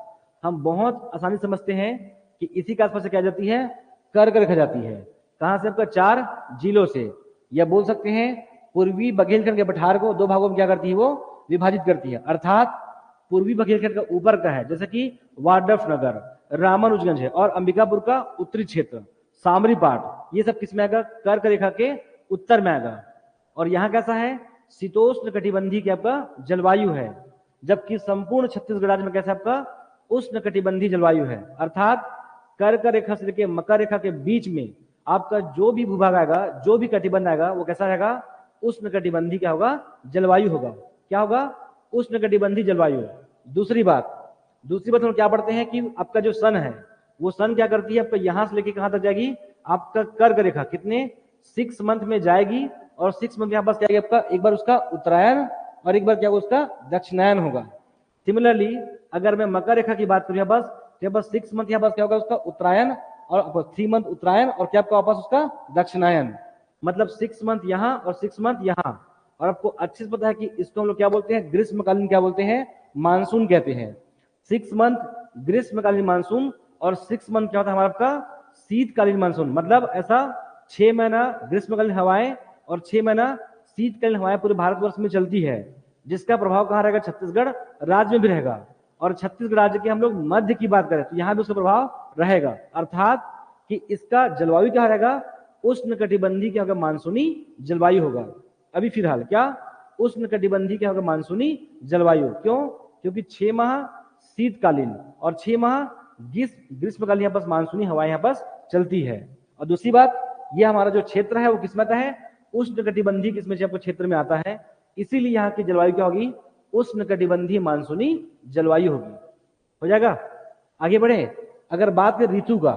हम बहुत आसानी समझते हैं कि इसी के आसपास से क्या जाती है? कर्क रेखा जाती है। कहां से? आपका 4 जिलों से। या बोल सकते हैं पूर्वी बघेलखंड के पठार को 2 भागों में क्या करती है? वो विभाजित करती है। अर्थात पूर्वी बघेलखंड का ऊपर का है, जैसे कि वाड्रफ नगर, रामानुजगंज है, और अंबिकापुर का उत्तरी क्षेत्र, सामरी पाट, ये सब किसमें आएगा? कर्क रेखा के उत्तर में आएगा। और यहाँ कैसा है? शीतोष्ण कटिबंधी की आपका जलवायु है। जबकि संपूर्ण छत्तीसगढ़ राज्य में कैसा आपका? उष्ण कटिबंधी जलवायु है। अर्थात कर्क रेखा से लेकर मकर रेखा के बीच में आपका जो भी भूभाग आएगा, जो भी कटिबंध आएगा, वो कैसा रहेगा? उष्ण कटिबंधी क्या होगा? जलवायु होगा। क्या होगा? उष्ण कटिबंधी जलवायु। दूसरी बात हम क्या पढ़ते हैं कि आपका जो सन है, वो सन क्या करती है? आपका यहां से लेके कहां तक जाएगी? आपका कर्क रेखा कितने 6 मंथ में जाएगी, और 6 मंथ यहाँ पास क्या आपका? एक बार उसका उत्तरायण और एक बार क्या होगा? उसका दक्षिणायन होगा। सिमिलरली अगर मैं मकर रेखा की बात करूं, यहाँ बस 6 मंथ यहाँ पास क्या होगा? उसका उत्तरायण, और 3 मंथ उत्तरायण, और क्या आपका वापस उसका दक्षिणायन। मतलब 6 मंथ यहाँ और 6 मंथ यहाँ। और आपको अच्छे से पता है कि इसको हम लोग क्या बोलते हैं? ग्रीष्मकालीन क्या बोलते हैं? मानसून कहते हैं। 6 मंथ ग्रीष्मकालीन मानसून, और 6 मंथ क्या होता है हमारा आपका? शीतकालीन मानसून। मतलब ऐसा 6 महीना ग्रीष्मकालीन हवाएं और 6 महीना शीतकालीन हवाएं पूरे भारतवर्ष में चलती है, जिसका प्रभाव कहाँ रहेगा? छत्तीसगढ़ राज्य में भी रहेगा। और छत्तीसगढ़ राज्य के हम लोग मध्य की बात करें तो यहाँ भी उसका प्रभाव रहेगा। अर्थात कि इसका जलवायु क्या रहेगा? उष्ण कटिबंधी क्या होगा? मानसूनी जलवायु होगा। अभी फिलहाल क्या? उष्ण कटिबंधी क्या होगा? मानसूनी जलवायु। क्यों? क्योंकि 6 माह शीतकालीन और 6 माह ग्रीष्मकालीन यहाँ पास मानसूनी हवाएं यहाँ पास चलती है। और दूसरी बात, ये हमारा जो क्षेत्र है वो किसमें आता है? उष्ण कटिबंधी किसमें आपको क्षेत्र में आता है। इसीलिए यहाँ की जलवायु क्या होगी? उष्ण कटिबंधी मानसूनी जलवायु होगी। हो जाएगा? आगे बढ़े। अगर बात करें ऋतु का,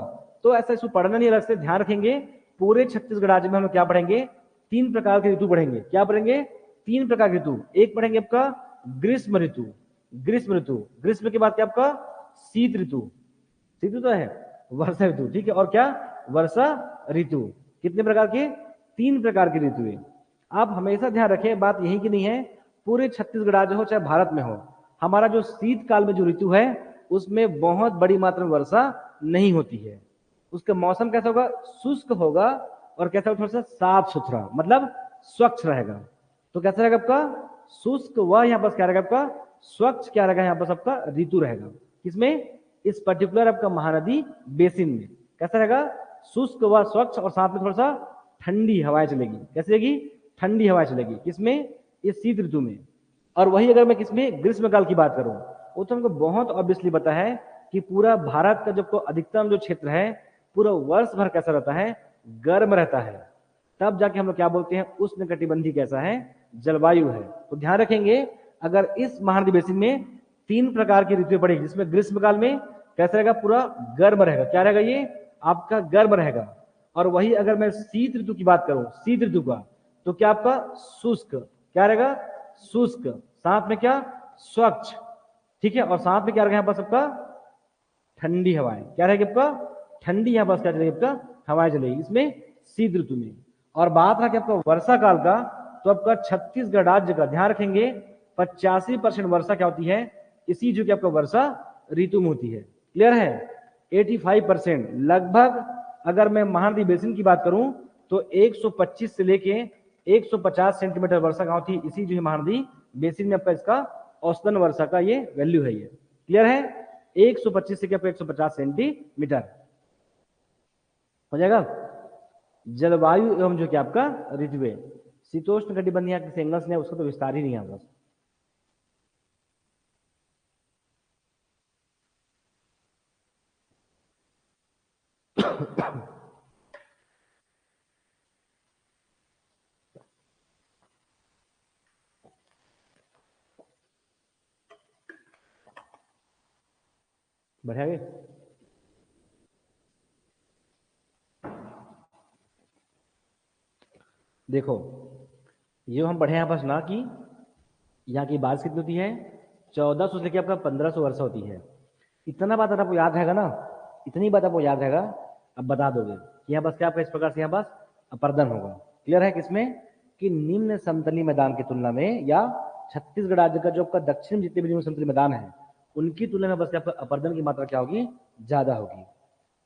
तो ऐसा इसको पढ़ना नहीं, अलग से ध्यान रखेंगे। पूरे छत्तीसगढ़ राज्य में हम लोग क्या पढ़ेंगे? 3 प्रकार के ऋतु पढ़ेंगे। क्या पढ़ेंगे? 3 प्रकार के ऋतु। एक पढ़ेंगे आपका ग्रीष्म ऋतु। ग्रीष्म के बाद क्या आपका? शीत ऋतु। शीत ऋतु है वर्षा ऋतु, ठीक है। और क्या? वर्षा ऋतु। कितने प्रकार के? 3 प्रकार की ऋतु है। आप हमेशा ध्यान रखें, बात यही की नहीं है, पूरे छत्तीसगढ़ राज्य हो चाहे भारत में हो, हमारा जो शीतकाल में जो ऋतु है उसमें बहुत बड़ी मात्रा में वर्षा नहीं होती है। उसका मौसम कैसा होगा? शुष्क होगा, और कैसा होगा? थोड़ा सा साफ सुथरा, मतलब स्वच्छ रहेगा। तो कैसा रहेगा आपका? शुष्क व यहाँ पर क्या रहेगा आपका? स्वच्छ क्या रहेगा? यहाँ पर आपका ऋतु रहेगा। किसमें? इस पर्टिकुलर आपका महानदी बेसिन में कैसा रहेगा? शुष्क व स्वच्छ, और साथ में थोड़ा सा ठंडी हवाएं चलेगी। कैसे चलेगी? ठंडी हवाएं चलेगी। किसमें? इस शीत ऋतु में। और वही अगर मैं किसमें? ग्रीष्मकाल की बात करूं, वो तो हमको बहुत ऑब्वियसली पता है कि पूरा भारत का जो अधिकतम जो क्षेत्र है पूरा वर्ष भर कैसा रहता है? गर्म रहता है। तब जाके हम लोग क्या बोलते हैं? उष्ण कटिबंधी कैसा है? जलवायु है। तो ध्यान रखेंगे, अगर इस महानदी बेसिन में 3 प्रकार की ऋतुएं पड़ेगी, जिसमें ग्रीष्मकाल में कैसा रहेगा? पूरा गर्म रहेगा। क्या रहेगा? ये आपका गर्म रहेगा। और वही अगर मैं शीत ऋतु की बात करूं, शीत ऋतु का, तो क्या आपका? शुष्क। क्या रहेगा? शुष्क। साथ में क्या? स्वच्छ, ठीक है। और साथ में क्या रहेगा? यहाँ पर सबका ठंडी हवाएं। क्या रहेगी आपका? ठंडी यहाँ पर क्या चलेगी? आपका हवाएं चलेगी इसमें शीत ऋतु में। और बात रहा कि आपका वर्षा काल का, तो आपका छत्तीसगढ़ राज्य का ध्यान रखेंगे 85% वर्षा क्या होती है? इसी जो कि आपका वर्षा ऋतु में होती है। क्लियर है? 85% लगभग। अगर मैं महानदी बेसिन की बात करूं तो 125 से लेके 150 सेंटीमीटर वर्षा कहाँ होती है? इसी जो है महानदी बेसिन में आपका इसका औसतन वर्षा का ये वैल्यू है। ये क्लियर है? 125 से क्या 150 सेंटीमीटर हो जाएगा। जलवायु एवं जो कि आपका ऋतुएं, शीतोष्ण कटिबंधीय किसी एंगल्स ने उसका तो विस्तार ही नहीं है बस। बढ़िया गए। देखो ये हम बढ़े यहाँ बस ना कि यहाँ की बारिश कितनी होती है, 1400 से लेकर आपका 1500 वर्षा होती है। इतना बात अगर आपको याद रहेगा ना, इतनी बात आपको याद रहेगा, अब बता दोगे कि यहाँ बस क्या आपका इस प्रकार से यहाँ बस अपर्दन होगा। क्लियर है किसमें कि निम्न समतलीय मैदान की तुलना में, या छत्तीसगढ़ राज्य का जो आपका दक्षिण जितने भी निम्न समतलीय मैदान है उनकी तुलना में बस आपका अपर्दन की मात्रा क्या होगी, ज्यादा होगी।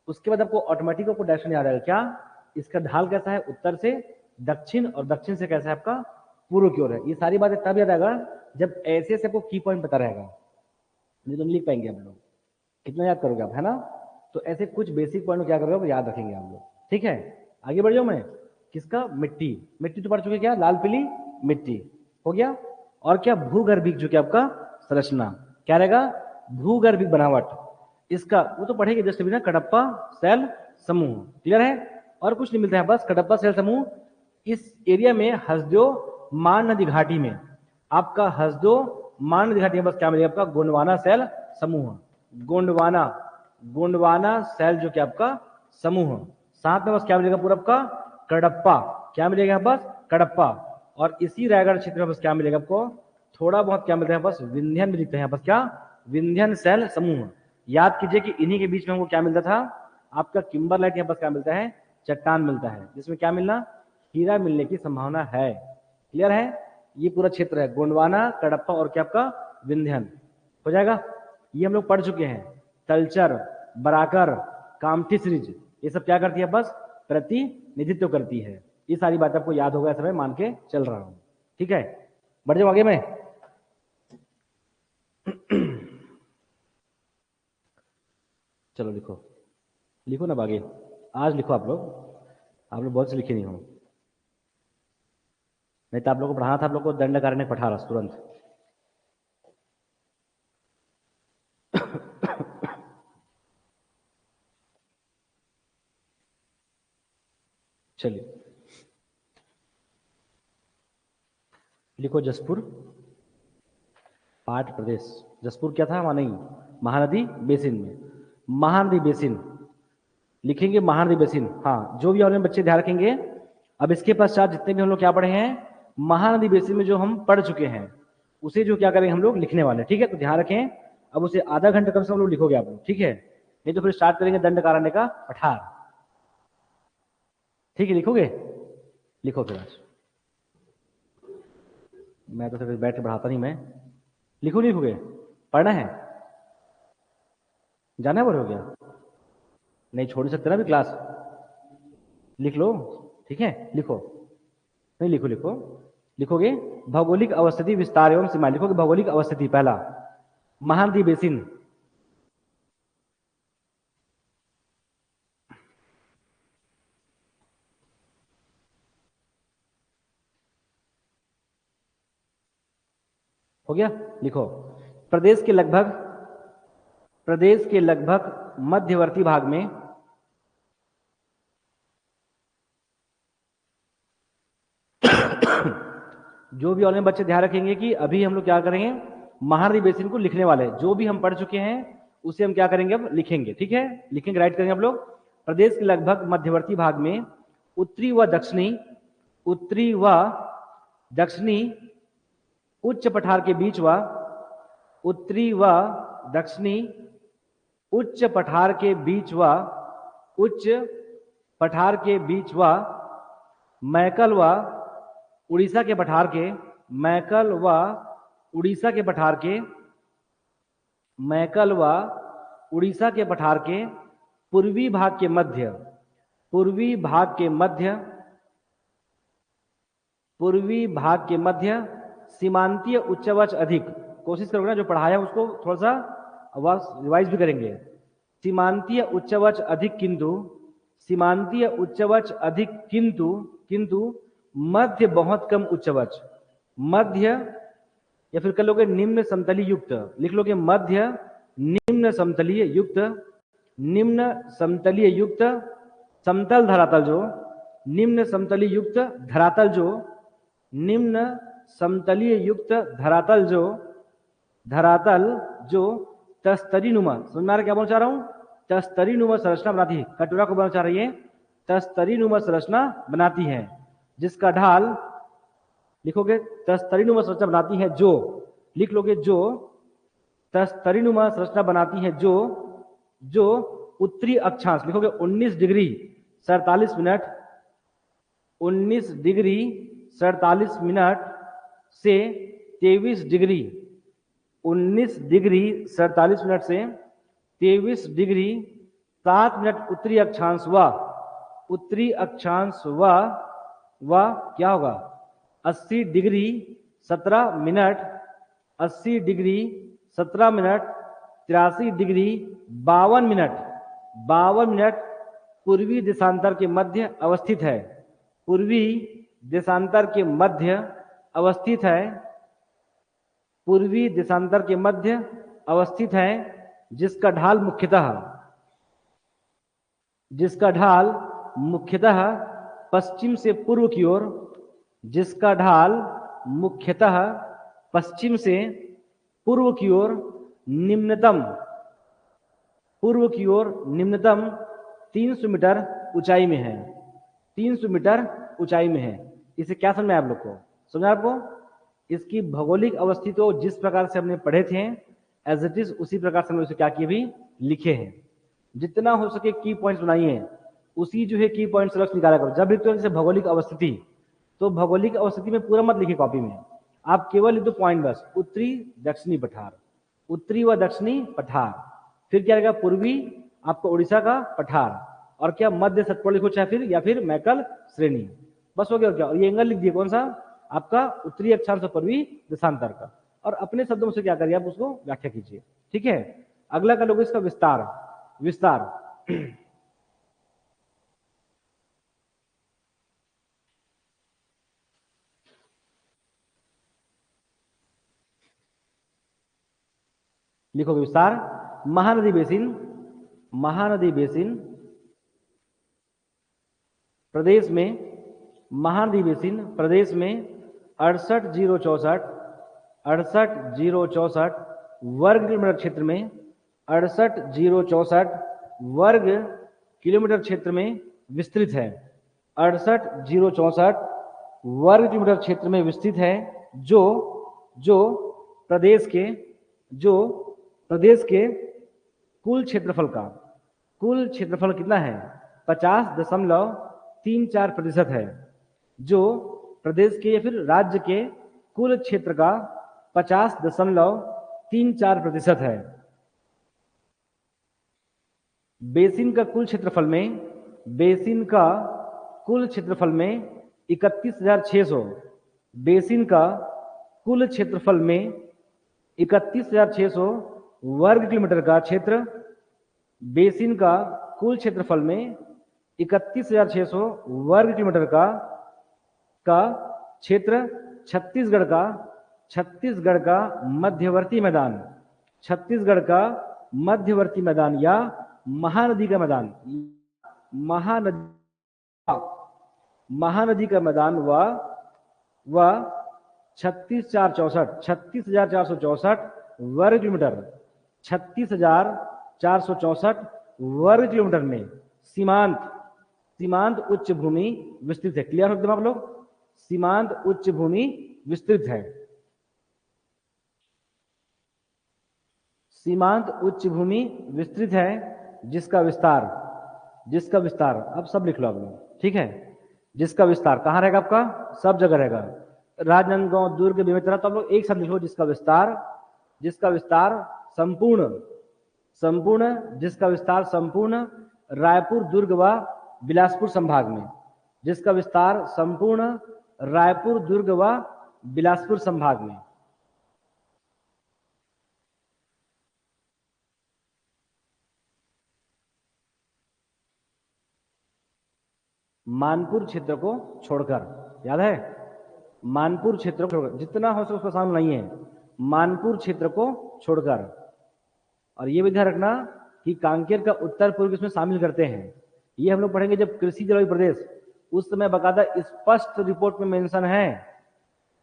उसके बाद आपको ऑटोमेटिक आपको डायरेक्शन याद आएगा, क्या इसका ढाल कैसा है, उत्तर से दक्षिण और दक्षिण से कैसा है आपका पूर्व की ओर है। ये सारी बातें तब याद आएगा जब ऐसे से आपको की पॉइंट पता रहेगा, नहीं तो नहीं लिख पाएंगे आप लोग। कितना याद करोगे आप, है ना। तो ऐसे कुछ बेसिक पॉइंट क्या करोगे, याद रखेंगे आप लोग। ठीक है, आगे बढ़ जाओ मैं। किसका, मिट्टी। मिट्टी तो पढ़ चुके, क्या लाल पीली मिट्टी हो गया। और क्या भूगर्भिक जो कि आपका संरचना क्या रहेगा, भूगर्भिक बनावट इसका वो तो पढ़ेंगे जस्ट ना, कडप्पा सेल समूह। क्लियर है, और कुछ नहीं मिलता है बस कडप्पा सेल समूह। इस एरिया में हसदेव मान नदी घाटी में आपका हसदेव मान नदी घाटी में बस क्या मिलेगा आपका, गोंडवाना सेल समूह। गोंडवाना, गोंडवाना सेल जो कि आपका समूह। साथ में बस क्या मिलेगा पूरा आपका कडप्पा, क्या मिलेगा बस कडप्पा। और इसी रायगढ़ क्षेत्र में बस क्या मिलेगा आपको, थोड़ा बहुत क्या मिलता है बस विंध्यन भी दिखते हैं बस, क्या विंध्यन सेल समूह। याद कीजिए कि इन्हीं के बीच में हमको क्या मिलता था, आपका किम्बरलाइट यहाँ बस क्या मिलता है, चट्टान मिलता है, जिसमें क्या मिलना, हीरा मिलने की संभावना है। क्लियर है, ये पूरा क्षेत्र है गोंडवाना, कडप्पा और क्या आपका विंध्यन हो जाएगा। ये हम लोग पढ़ चुके हैं। तलचर, बराकर, कामठी सीरीज ये सब क्या करती है, बस प्रतिनिधित्व करती है। ये सारी बात आपको याद होगा, ऐसा मैं मान के चल रहा हूं। ठीक है, बढ़ जाओ आगे मैं। चलो लिखो, लिखो ना आगे, आज लिखो आप लोग बहुत से लिखे नहीं हो, नहीं तो आप लोग को पढ़ाना था, आप लोग को दंड कारण्य पढ़ा रहा तुरंत। चलिए लिखो, जसपुर पाठ प्रदेश। जसपुर क्या था, वहां नहीं, महानदी बेसिन में, महानदी बेसिन लिखेंगे, महानदी बेसिन। हाँ, जो भी ऑनलाइन बच्चे ध्यान रखेंगे, अब इसके पश्चात जितने भी हम लोग क्या पढ़े हैं, महानदी बेसिन में जो हम पढ़ चुके हैं उसे जो क्या करेंगे हम लोग लिखने वाले। ठीक है, तो ध्यान रखें, अब उसे आधा घंटा कम से कम लोग लिखोगे आप लोग। ठीक है, नहीं तो फिर स्टार्ट करेंगे दंड कारण्य का पठार। ठीक है, लिखोगे, लिखो फिर आज। मैं तो फिर बैठ के पढ़ाता नहीं मैं, लिखो, लिखोगे, पढ़ना है, जाना है, बोल हो गया, नहीं छोड़ सकते ना अभी क्लास, लिख लो। ठीक है, लिखो, नहीं लिखो, लिखो, लिखोगे भौगोलिक अवस्थिति विस्तार एवं सीमा, लिखोगे भौगोलिक अवस्थिति पहला, महानदी बेसिन। हो गया, लिखो प्रदेश के लगभग मध्यवर्ती भाग में जो भी ऑनलाइन बच्चे ध्यान रखेंगे कि अभी हम लोग क्या करेंगे, महानदी बेसिन को लिखने वाले हैं, जो भी हम पढ़ चुके हैं उसे हम क्या करेंगे, अब लिखेंगे। ठीक है, लिखेंगे, राइट करेंगे आप लोग। प्रदेश के लगभग मध्यवर्ती भाग में उत्तरी व दक्षिणी उच्च पठार के बीच व उत्तरी व दक्षिणी उच्च पठार के बीच व उच्च पठार के बीच व मैकल व उड़ीसा के पठार के, मैकल व उड़ीसा के पठार के, मैकल व उड़ीसा के पठार के पूर्वी भाग के मध्य, पूर्वी भाग के मध्य, पूर्वी भाग के मध्य सीमांतीय उच्चवच अधिक, कोशिश करोगे ना जो पढ़ाया उसको थोड़ा सा रिवाइज भी करेंगे। सीमांतीय उच्चवच अधिक किंतु, सीमांतीय उच्चवच अधिक किंतु मध्य बहुत कम उच्चवच, मध्य या फिर कर लोगे निम्न समतली युक्त, लिख लोगे मध्य निम्न समतलीय युक्त, निम्न समतलीय युक्त समतल धरातल जो, निम्न समतलीय युक्त धरातल जो, निम्न समतलीय युक्त धरातल जो, धरातल जो तस्तरीनुमा, समझ में आ रहा क्या बोलना चाह रहा हूं, तस्तरीनुमा संरचना बनाती है, कटोरा को बनाना चाह रही है, तस्तरीनुमा संरचना बनाती है, जिसका ढाल लिखोगे तस्तरीनुमा संरचना बनाती है जो, लिख लोगे जो तस्तरीनुमा संरचना बनाती है जो, जो उत्तरी अक्षांश लिखोगे 19 डिग्री 47 मिनट, 19 डिग्री 47 मिनट से 23 डिग्री, 19 डिग्री 47 मिनट से 23 डिग्री 7 मिनट उत्तरी अक्षांश व, उत्तरी अक्षांश व क्या होगा 80 degree 17 minute, 80 degree 17 minute, 83 degree 52 minute, 52 minute पूर्वी देशांतर के मध्य अवस्थित है, पूर्वी देशांतर के मध्य अवस्थित है, पूर्वी देशांतर के मध्य अवस्थित है, जिसका ढाल मुख्यतः, जिसका ढाल मुख्यतः पश्चिम से पूर्व की ओर, जिसका ढाल मुख्यतः पश्चिम से पूर्व की ओर निम्नतम, पूर्व की ओर निम्नतम 300 मीटर ऊंचाई में है, 300 मीटर ऊंचाई में है। इसे क्या समझ में आप लोग को, समझा आपको, इसकी भौगोलिक अवस्थित तो जिस प्रकार से हमने पढ़े थे एज इट इज उसी प्रकार से हमने उसे क्या किए भी लिखे हैं। जितना हो सके की पॉइंट्स बनाइए, उसी जो है की पॉइंट्स लक्ष्य निकाला करो। जब लिखते हो जैसे भौगोलिक अवस्थिति, तो भौगोलिक अवस्थिति में पूरा मत लिखिए कॉपी में, आप केवल लिख दो पॉइंट बस, उत्तरी दक्षिणी पठार, उत्तरी व दक्षिणी पठार, फिर क्या रहेगा पूर्वी आपको उड़ीसा का पठार, और क्या मध्य सतपुड़ा लिखो चाहे फिर, या फिर मैकल श्रेणी, बस हो गया। क्या ये एंगल लिख दिए कौन सा आपका उत्तरी अक्षांश पूर्वी देशांतर का, और अपने शब्दों से क्या करिए आप उसको व्याख्या कीजिए। ठीक है, अगला कर लोगे इसका विस्तार, विस्तार लिखोगे विस्तार, महानदी बेसिन, महानदी बेसिन प्रदेश में, महानदी बेसिन प्रदेश में 68,064 68,064 वर्ग किलोमीटर क्षेत्र में, 68,064 वर्ग किलोमीटर क्षेत्र में विस्तृत है, 68,064 वर्ग किलोमीटर क्षेत्र में विस्तृत है, जो जो प्रदेश के, जो प्रदेश के कुल क्षेत्रफल का, कुल क्षेत्रफल कितना है 50.34% है, जो प्रदेश के या फिर राज्य के कुल क्षेत्र का 50.34% है। बेसिन का कुल क्षेत्रफल में, बेसिन का कुल क्षेत्रफल में 31,600, बेसिन का कुल क्षेत्रफल में 31,600 वर्ग किलोमीटर का क्षेत्र, बेसिन का कुल क्षेत्रफल में 31,600 वर्ग किलोमीटर का क्षेत्र, छत्तीसगढ़ का, छत्तीसगढ़ का मध्यवर्ती मैदान, छत्तीसगढ़ का मध्यवर्ती मैदान या महानदी का मैदान, महानदी, महानदी का मैदान व 36,464 वर्ग किलोमीटर, 36,464 वर्ग किलोमीटर में सीमांत, सीमांत उच्च भूमि विस्तृत है। क्लियर हो एकदम आप लोग, सीमांत उच्च भूमि विस्तृत है, सीमांत उच्च भूमि विस्तृत है, जिसका विस्तार, जिसका विस्तार अब सब लिख लो आप लोग, ठीक है, जिसका विस्तार कहाँ रहेगा आपका, सब जगह रहेगा, राजनांदगांव, दुर्ग, बेमेतरा, तो आप लोग एक साथ लिखो जिसका विस्तार, जिसका विस्तार संपूर्ण, संपूर्ण, जिसका विस्तार संपूर्ण रायपुर, दुर्ग व बिलासपुर संभाग में, जिसका विस्तार संपूर्ण रायपुर, दुर्ग व बिलासपुर संभाग में। मानपुर क्षेत्र को छोड़कर, याद है? मानपुर क्षेत्र को जितना हो सके उसका सामने नहीं है, मानपुर क्षेत्र को छोड़कर। और ये भी ध्यान रखना कि कांकेर का उत्तर पूर्व इसमें शामिल करते हैं। ये हम लोग पढ़ेंगे जब कृषि जलवायु प्रदेश, उस समय बकायदा स्पष्ट रिपोर्ट में मेंशन है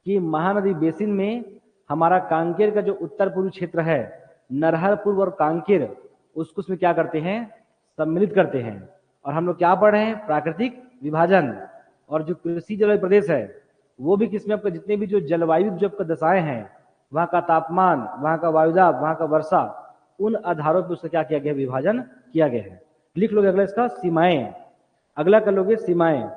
कि महानदी बेसिन में हमारा कांकेर का जो उत्तर पूर्वी क्षेत्र है, नरहरपुर और कांकेर, उसको उसमें क्या करते हैं, सम्मिलित करते हैं। और हम लोग क्या पढ़ रहे हैं, प्राकृतिक विभाजन। और जो कृषि जलवायु प्रदेश है वो भी किसमें, आपका जितने भी जो जलवायु जो आपका दशाएं हैं, वहां का तापमान, वहां का वायुदाब, वहां का वर्षा, उन आधारों पर उसका क्या किया गया, विभाजन किया गया है। लिख लोगे अगला इसका सीमाएं, अगला कर लोगे सीमाएं।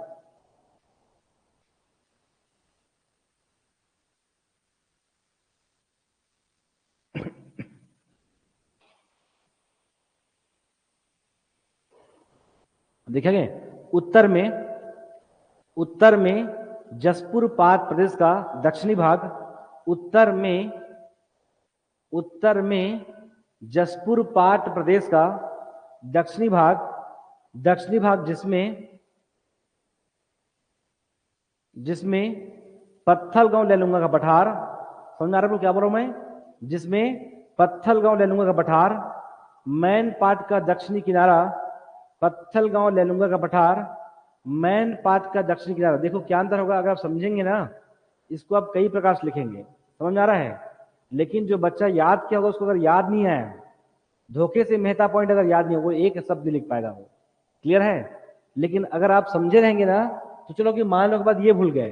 देखेंगे उत्तर में जसपुर पाट प्रदेश का दक्षिणी भाग, उत्तर में जसपुर पाट प्रदेश का दक्षिणी भाग जिसमें पत्थलगांव लैलूंगा का पठार, समझ में आ रहा है क्या बोल रहा हूं मैं, जिसमें पत्थलगांव लैलूंगा का पठार, मैन पाट का दक्षिणी किनारा, पत्थलगांव लैलूंगा का पठार, मैन पाट का दक्षिणी किनारा। देखो क्या अंतर होगा, अगर आप समझेंगे ना इसको, आप कई प्रकार से लिखेंगे, समझ में आ रहा है। लेकिन जो बच्चा याद किया होगा उसको अगर याद नहीं आया, धोखे से मेहता पॉइंट अगर याद नहीं होगा, वो एक शब्द लिख पाएगा वो, क्लियर है। लेकिन अगर आप समझे रहेंगे ना, तो चलो कि मान लो के बाद ये भूल गए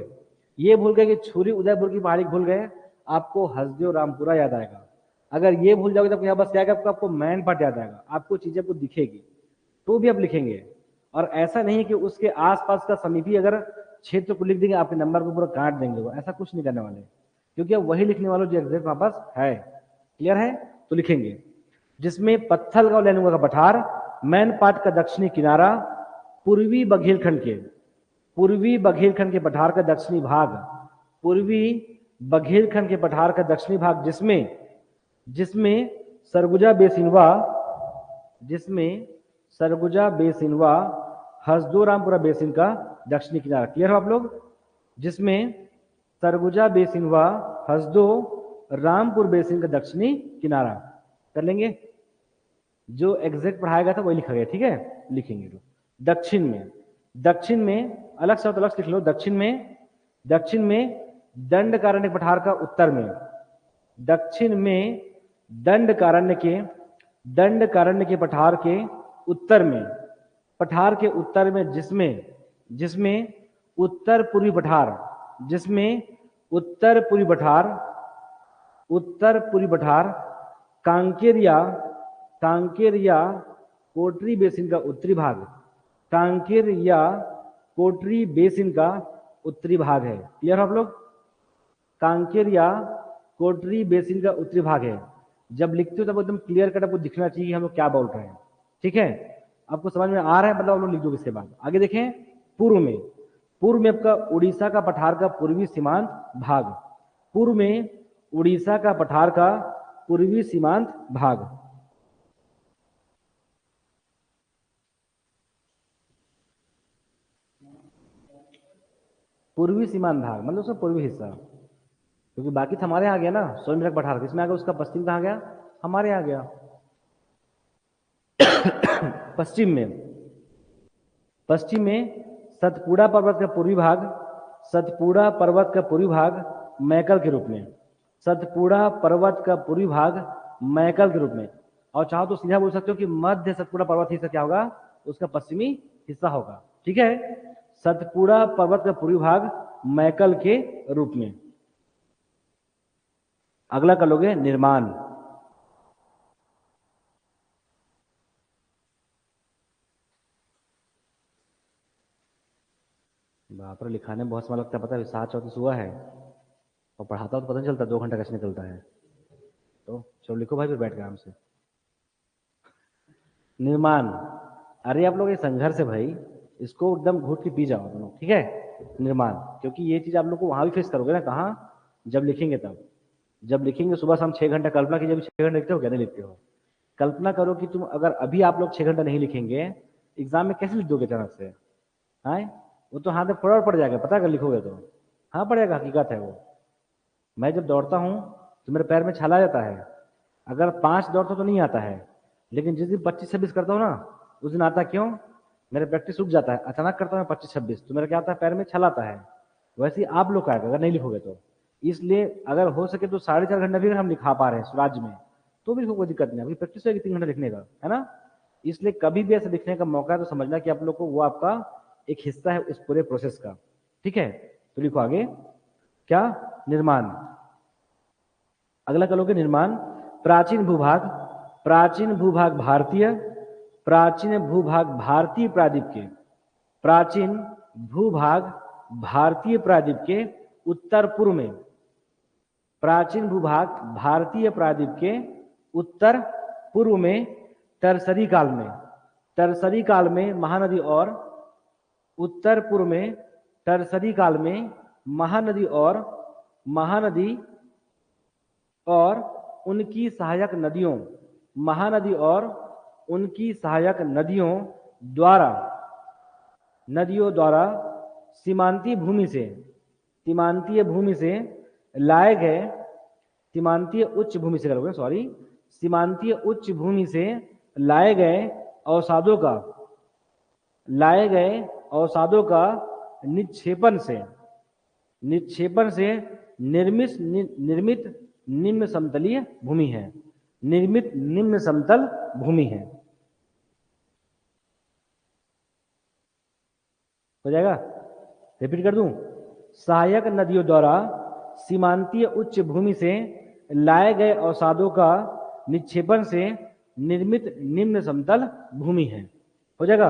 कि छुरी उदयपुर की पहाड़ी भूल गए, आपको हसदेव रामपुरा याद आएगा। अगर ये भूल जाओगे तो यहाँ बस क्या आएगा, आपको मैन पाट याद आएगा, आपको चीजें को दिखेगी तो भी आप लिखेंगे। और ऐसा नहीं कि उसके आसपास का समीपी अगर क्षेत्र को लिख देंगे आपके नंबर को पूरा काट देंगे, वो ऐसा कुछ नहीं करने वाले, क्योंकि अब वही लिखने वालों जो एग्जैक्ट वापस है, क्लियर है। तो लिखेंगे जिसमें पत्थलगांव लैलूंगा का पठार, मैन पाट का दक्षिणी किनारा, पूर्वी बघेलखंड के पठार का दक्षिणी भाग, पूर्वी बघेलखंड के पठार का दक्षिणी भाग, जिसमें सरगुजा बेसिनवा हसदो रामपुरा बेसिन का दक्षिणी किनारा, क्लियर हो आप लोग। जिसमें सरगुजा बेसिनवा हसदो रामपुर बेसिन का दक्षिणी किनारा कर लेंगे। जो एग्जैक्ट पढ़ाया गया था वही लिखा गया, ठीक है, लिखेंगे। तो दक्षिण में अलग शब्द अलग लिख लो। दक्षिण में दंडकारण्य पठार का उत्तर में, दक्षिण में दंडकारण्य के पठार के उत्तर में, जिसमें उत्तर पूर्वी पठार कांकेर या कोटरी बेसिन का उत्तरी भाग, है, क्लियर हो आप लोग। कांकेर या कोटरी बेसिन का उत्तरी भाग है। जब लिखते हो तब एकदम क्लियर कट आपको दिखना चाहिए कि हम लोग क्या बोल रहे हैं, ठीक है। आपको समझ में आ रहा है, मतलब आप लोग लिख दो। इसके बाद आगे देखें, पूर्व में आपका उड़ीसा का पठार का पूर्वी सीमांत भाग, पूर्व में उड़ीसा का पठार का पूर्वी सीमांत भाग, मतलब उसका पूर्वी हिस्सा, क्योंकि बाकी तो हमारे यहाँ आ गया ना, सोनभद्र पठार किसमें आ गया, उसका पश्चिम कहाँ गया, हमारे यहाँ गया। पश्चिम में सतपुड़ा पर्वत का पूर्वी भाग, मैकल के रूप में, और चाहो तो सीधा बोल सकते हो कि मध्य सतपुड़ा पर्वत हिस्सा क्या होगा, उसका पश्चिमी हिस्सा होगा, ठीक है। सतपुड़ा पर्वत का पूर्वी भाग मैकल के रूप में। अगला कर लोगे निर्माण। बाप रे, लिखाने में बहुत समय लगता है, पता है। 7:34 हुआ है और पढ़ाता हूँ तो पता नहीं चलता 2 घंटा कैसे निकलता है। तो चलो लिखो भाई, फिर बैठ गए आराम से। निर्माण, अरे आप लोग ये संघर्ष है भाई, इसको एकदम घुट के पी जाओ दोनों, ठीक है। निर्माण, क्योंकि ये चीज आप लोग को वहां भी फेस करोगे ना, कहाँ, जब लिखेंगे तब। जब लिखेंगे सुबह शाम 6 घंटा, कल्पना कीजिए अभी 6 घंटे लिखते हो क्या, नहीं लिखते हो। कल्पना करो कि तुम अगर अभी आप लोग 6 घंटा नहीं लिखेंगे, एग्जाम में कैसे लिख दोगे अचानक से, हाँ। वो तो हाथ में फटाफट पड़ जाएगा, पता अगर लिखोगे तो, हाँ पड़ेगा, हकीकत है वो। मैं जब दौड़ता हूँ तो मेरे पैर में छाला जाता है, अगर 5 दौड़ता तो नहीं आता है, लेकिन जिस दिन 25-26 करता हूँ ना, उस दिन आता। क्यों? मेरा प्रैक्टिस रुक जाता है, अचानक करता हूँ 25-26 तो मेरा क्या आता है, पैर में छाला आता है। वैसे ही आप लोग का आएगा अगर नहीं लिखोगे तो। इसलिए अगर हो सके तो 4.5 घंटा भी अगर हम लिखा पा रहे हैं स्वराज में, तो भी कोई दिक्कत नहीं, अभी प्रैक्टिस होगी 3 घंटा लिखने का, है ना। इसलिए कभी भी ऐसे लिखने का मौका है तो समझना कि आप लोग को वो आपका एक हिस्सा है उस पूरे प्रोसेस का। ठीक है, तो लिखो आगे क्या, निर्माण। अगला करोगे निर्माण। प्राचीन भूभाग, प्राचीन भूभाग भारतीय, प्राचीन भूभाग भारतीय प्रायद्वीप के, प्राचीन भूभाग भारतीय प्रायद्वीप के उत्तर पूर्व में, प्राचीन भूभाग भारतीय प्रायद्वीप के उत्तर पूर्व में टरसरी काल में, टरसरी काल में महानदी और उत्तर पूर्व में टरसरी काल में महानदी और उनकी सहायक नदियों, महानदी और उनकी सहायक नदियों द्वारा सीमांतीय भूमि से लाए गए, सीमांतीय उच्च भूमि से करोगे सॉरी, सीमांतीय उच्च भूमि से लाए गए अवसादों का निक्षेपण से निर्मित निम्न समतलीय भूमि है, निर्मित निम्न समतल भूमि है। हो जाएगा, रिपीट कर दूं। सहायक नदियों द्वारा सीमांतीय उच्च भूमि से लाए गए अवसादों का निक्षेपण से निर्मित निम्न समतल भूमि है। हो जाएगा।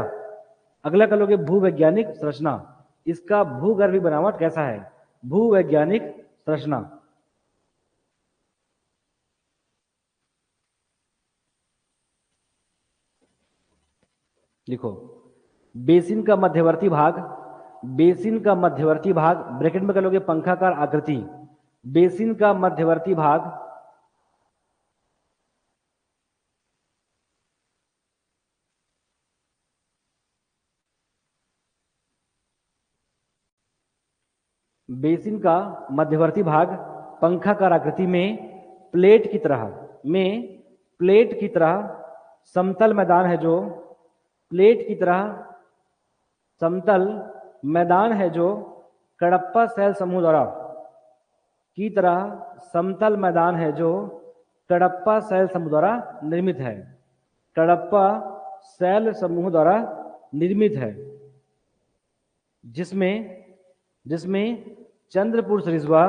अगला कर लोगे भूवैज्ञानिक संरचना। इसका भूगर्भीय बनावट कैसा है? भूवैज्ञानिक संरचना लिखो। बेसिन का मध्यवर्ती भाग, ब्रैकेट में कर लोगे पंखाकार आकृति। बेसिन का मध्यवर्ती भाग पंखाकार आकृति में प्लेट की तरह समतल मैदान है जो, कडप्पा सेल समूह द्वारा निर्मित है, कडप्पा सेल समूह द्वारा निर्मित है, जिसमें चंद्रपुर सरिस्वा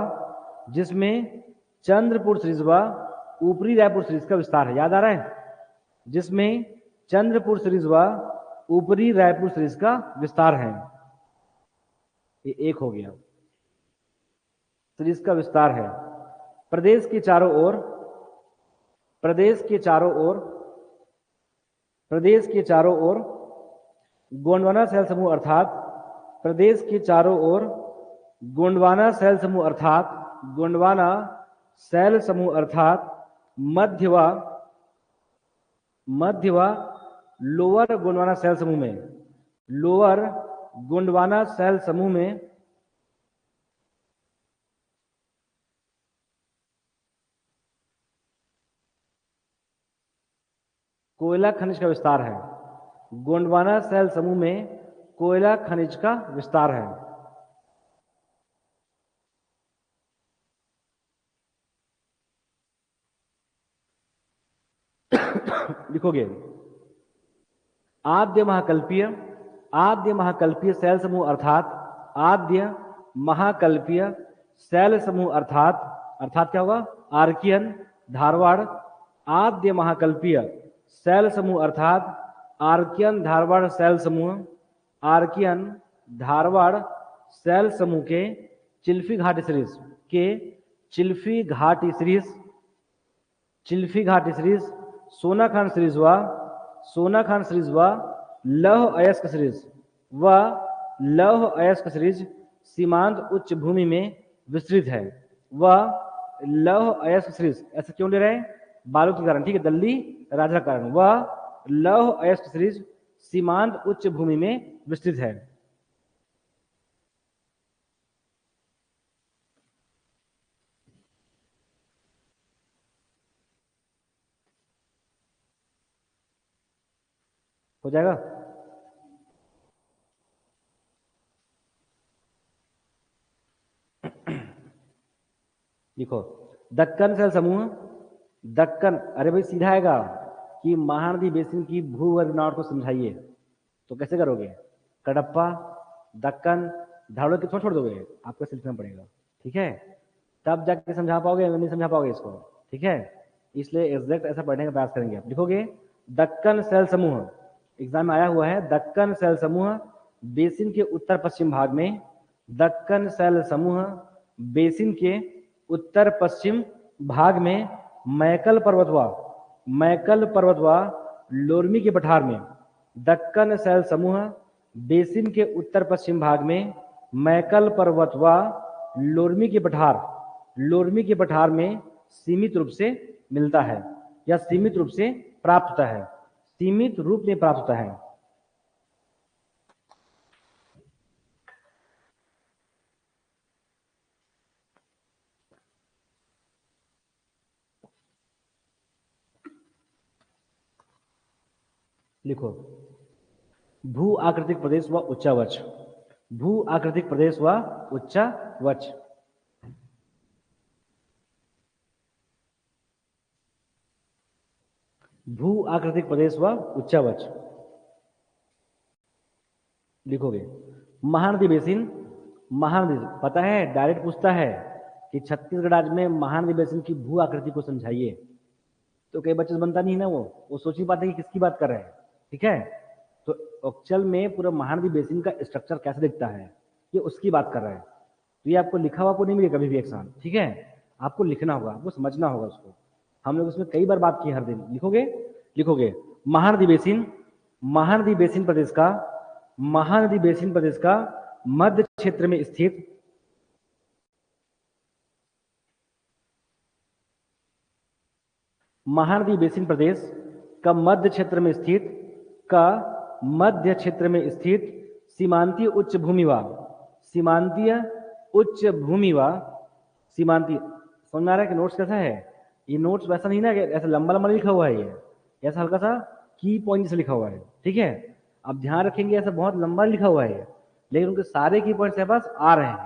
ऊपरी रायपुर सरिस्का का विस्तार है। याद आ रहा है? जिसमें चंद्रपुर सरिस्वा ऊपरी रायपुर सरिस्का का विस्तार है। ये एक हो गया, सरिस्का का विस्तार है। प्रदेश के चारों ओर गोंडवाना सेल समूह अर्थात मध्य व लोअर गोंडवाना सेल समूह में कोयला खनिज का विस्तार है। गोंडवाना सेल समूह में कोयला खनिज का विस्तार है। लिखोगे आद्य महाकल्पीय सेल समूह अर्थात क्या होगा? आर्कियन, धारवाड़। आद्य महाकल्पीय सेल समूह अर्थात आर्कियन, धारवाड़ सेल समूह के चिल्फी घाटी सीरीज, सोनाखान सीरीज व लौह अयस्क सीरीज सीमांत उच्च भूमि में विस्तृत है। लौह अयस्क सीरीज ऐसा क्यों ले रहे हैं? बालू के कारण, ठीक है, दल्ली राजा के कारण। लौह अयस्क सीरीज सीमांत उच्च भूमि में विस्तृत है। हो जाएगा। देखो, दक्कन सेल समूह, दक्कन, अरे भाई सीधा आएगा कि महानदी बेसिन की भूगर्भनाट को समझाइए, तो कैसे करोगे? कडप्पा, दक्कन, धाड़ों के छोड़ दोगे, आपको सिर्फ पड़ेगा, ठीक है, तब जाके समझा पाओगे, नहीं समझा पाओगे इसको, ठीक है, इसलिए एग्जैक्ट ऐसा पढ़ने का प्रयास करेंगे। आप लिखोगे दक्कन सेल समूह, एग्जाम में आया हुआ है, दक्कन सेल समूह बेसिन के उत्तर पश्चिम भाग में, दक्कन सेल समूह बेसिन के उत्तर पश्चिम भाग में मैकल पर्वतवा लोरमी के पठार में, दक्कन सेल समूह बेसिन के उत्तर पश्चिम भाग में मैकल पर्वतवा लोरमी के पठार में सीमित रूप से मिलता है या सीमित रूप से प्राप्त होता है, सीमित रूप में प्राप्त होता है। लिखो, भू आकृतिक प्रदेश व उच्चावच, भू आकृतिक प्रदेश व उच्चावच। भू आकृतिक प्रदेश व उच्चावच लिखोगे। महानदी बेसिन, महानदी पता है, डायरेक्ट पूछता है कि छत्तीसगढ़ राज्य में महानदी बेसिन की भू आकृति को समझाइए, तो कई बच्चे बनता नहीं ना, वो सोच ही पाते कि किसकी बात कर रहे हैं, ठीक है। तो एक्चुअल में पूरा महानदी बेसिन का स्ट्रक्चर कैसे दिखता है, ये उसकी बात कर रहा है। तो ये आपको लिखा हुआ आपको नहीं मिलेगा कभी भी एग्जाम, ठीक है, आपको लिखना होगा, आपको समझना होगा उसको। हम लोग उसमें कई बार बात की, हर दिन लिखोगे महानदी बेसिन, महानदी बेसिन प्रदेश का, महानदी बेसिन प्रदेश का मध्य क्षेत्र में स्थित, महानदी बेसिन प्रदेश का मध्य क्षेत्र में स्थित, का मध्य क्षेत्र में स्थित सीमांतीय उच्च भूमि व, सीमांतीय उच्च भूमि व, सीमांतीय, समझ में आ रहा है कि नोट्स कैसा है? ये नोट्स वैसा नहीं ना कि ऐसा लंबा लंबा लिखा हुआ है, ये ऐसा हल्का सा की पॉइंट से लिखा हुआ है, ठीक है। अब ध्यान रखेंगे, ऐसा बहुत लंबा लिखा हुआ है, लेकिन उनके सारे की पॉइंट्स पास आ रहे हैं,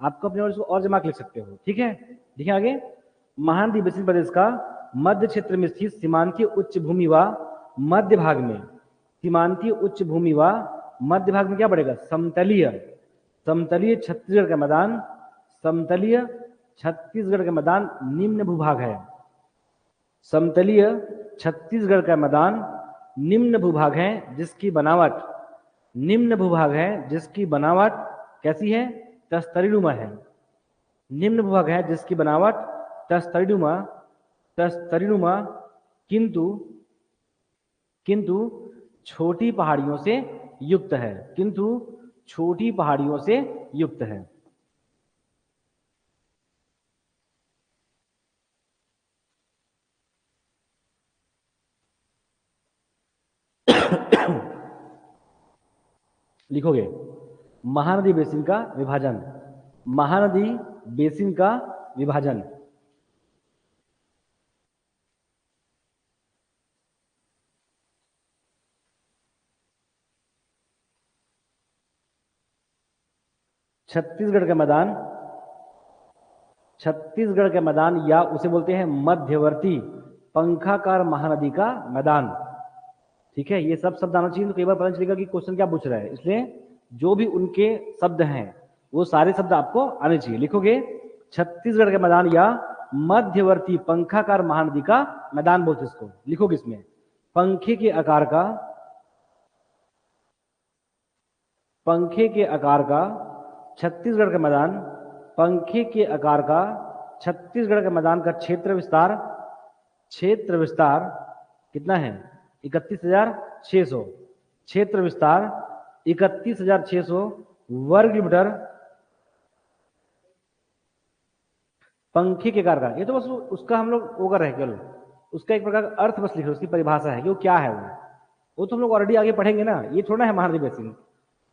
आपको अपने नोट्स को और जमा लिख सकते हो, ठीक है। देखिए आगे, महानदी बेसिन प्रदेश का मध्य क्षेत्र में स्थित सीमांतीय उच्च भूमि व मध्य भाग में, सीमांतीय उच्च भूमि व मध्य भाग में क्या पड़ेगा? समतलीय, समतलीय छत्तीसगढ़ का मैदान, समतलीय छत्तीसगढ़ का मैदान निम्न भूभाग है, समतलीय छत्तीसगढ़ का मैदान निम्न भूभाग है, जिसकी बनावट, निम्न भूभाग है जिसकी बनावट कैसी है? तस्तरीनुमा है, निम्न भूभाग है जिसकी बनावट तस्तरीनुमा, तस्तरीनुमा, किंतु किंतु छोटी पहाड़ियों से युक्त है, किंतु छोटी पहाड़ियों से युक्त है। लिखोगे महानदी बेसिन का विभाजन, महानदी बेसिन का विभाजन, छत्तीसगढ़ का मैदान, छत्तीसगढ़ के मैदान या उसे बोलते हैं मध्यवर्ती पंखाकार महानदी का मैदान, ठीक है। ये सब शब्द आना चाहिए, तो कई बार पता चलेगा कि क्वेश्चन क्या पूछ रहा है, इसलिए जो भी उनके शब्द हैं वो सारे शब्द आपको आने चाहिए। लिखोगे छत्तीसगढ़ के मैदान या मध्यवर्ती पंखाकार महानदी का मैदान बोलते इसको, लिखोगे इसमें पंखे के आकार का, पंखे के आकार का छत्तीसगढ़ का मैदान, पंखे के आकार का छत्तीसगढ़ के मैदान का क्षेत्र विस्तार, क्षेत्र विस्तार कितना है? 31,600, क्षेत्र विस्तार 31,600 वर्ग किलोमीटर, पंखे के आकार का। ये तो बस उसका हम लोग वो कर रहे हैं, केवल उसका एक प्रकार का अर्थ बस लिख रहे, उसकी परिभाषा है कि वो क्या है, वो तो हम लोग ऑलरेडी आगे पढ़ेंगे ना। ये थोड़ा है महानदी बेसिन,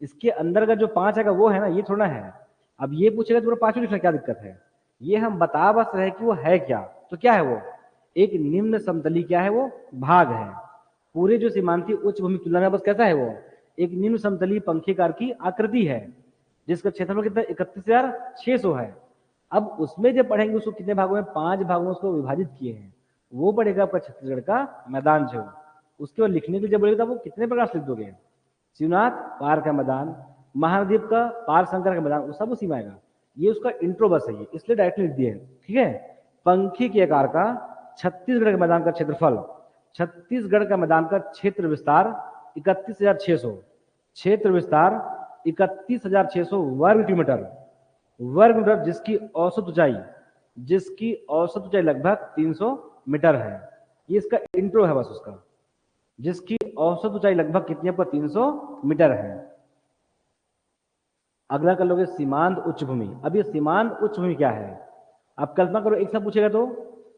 इसके अंदर का जो 5 है वो है ना, ये थोड़ा है। अब ये पूछेगा तो पूरा 5 लिखना क्या दिक्कत है? ये हम बता बस रहे कि वो है क्या, तो क्या है वो? एक निम्न समतली क्या है? वो भाग है, पूरे जो सीमांतीय उच्च भूमि की तुलना में बस कैसा है वो, एक निम्न समतलीय पंखीकार की आकृति है जिसका क्षेत्रफल कितना 31,600 है। अब उसमें जब पढ़ेंगे उसको कितने भागों में, 5 भागों में उसको विभाजित किए हैं, वो पड़ेगा आपका छत्तीसगढ़ का मैदान जो। उसके बाद लिखने के लिए जब बोलेगा वो कितने प्रकार से लिख दोगे, शिवनाथ पार का मैदान, महाद्वीप का पार शंकर का मैदान, वो सब उसी में आएगा। ये उसका इंट्रो बस है, ये इसलिए डायरेक्ट लिख दिए, ठीक है। पंखी के आकार का छत्तीसगढ़ के मैदान का क्षेत्रफल, छत्तीसगढ़ का मैदान का क्षेत्र विस्तार 31,600, क्षेत्र विस्तार 31,600 वर्ग किलोमीटर, जिसकी औसत ऊंचाई लगभग 300 मीटर है। ये इसका इंट्रो है बस उसका, जिसकी औसत ऊंचाई लगभग कितनी पर 300 मीटर है। अगला कर लोगे सीमांत उच्च भूमि। अब ये सीमांत उच्च भूमि क्या है, आप कल्पना करो, एक साथ पूछेगा तो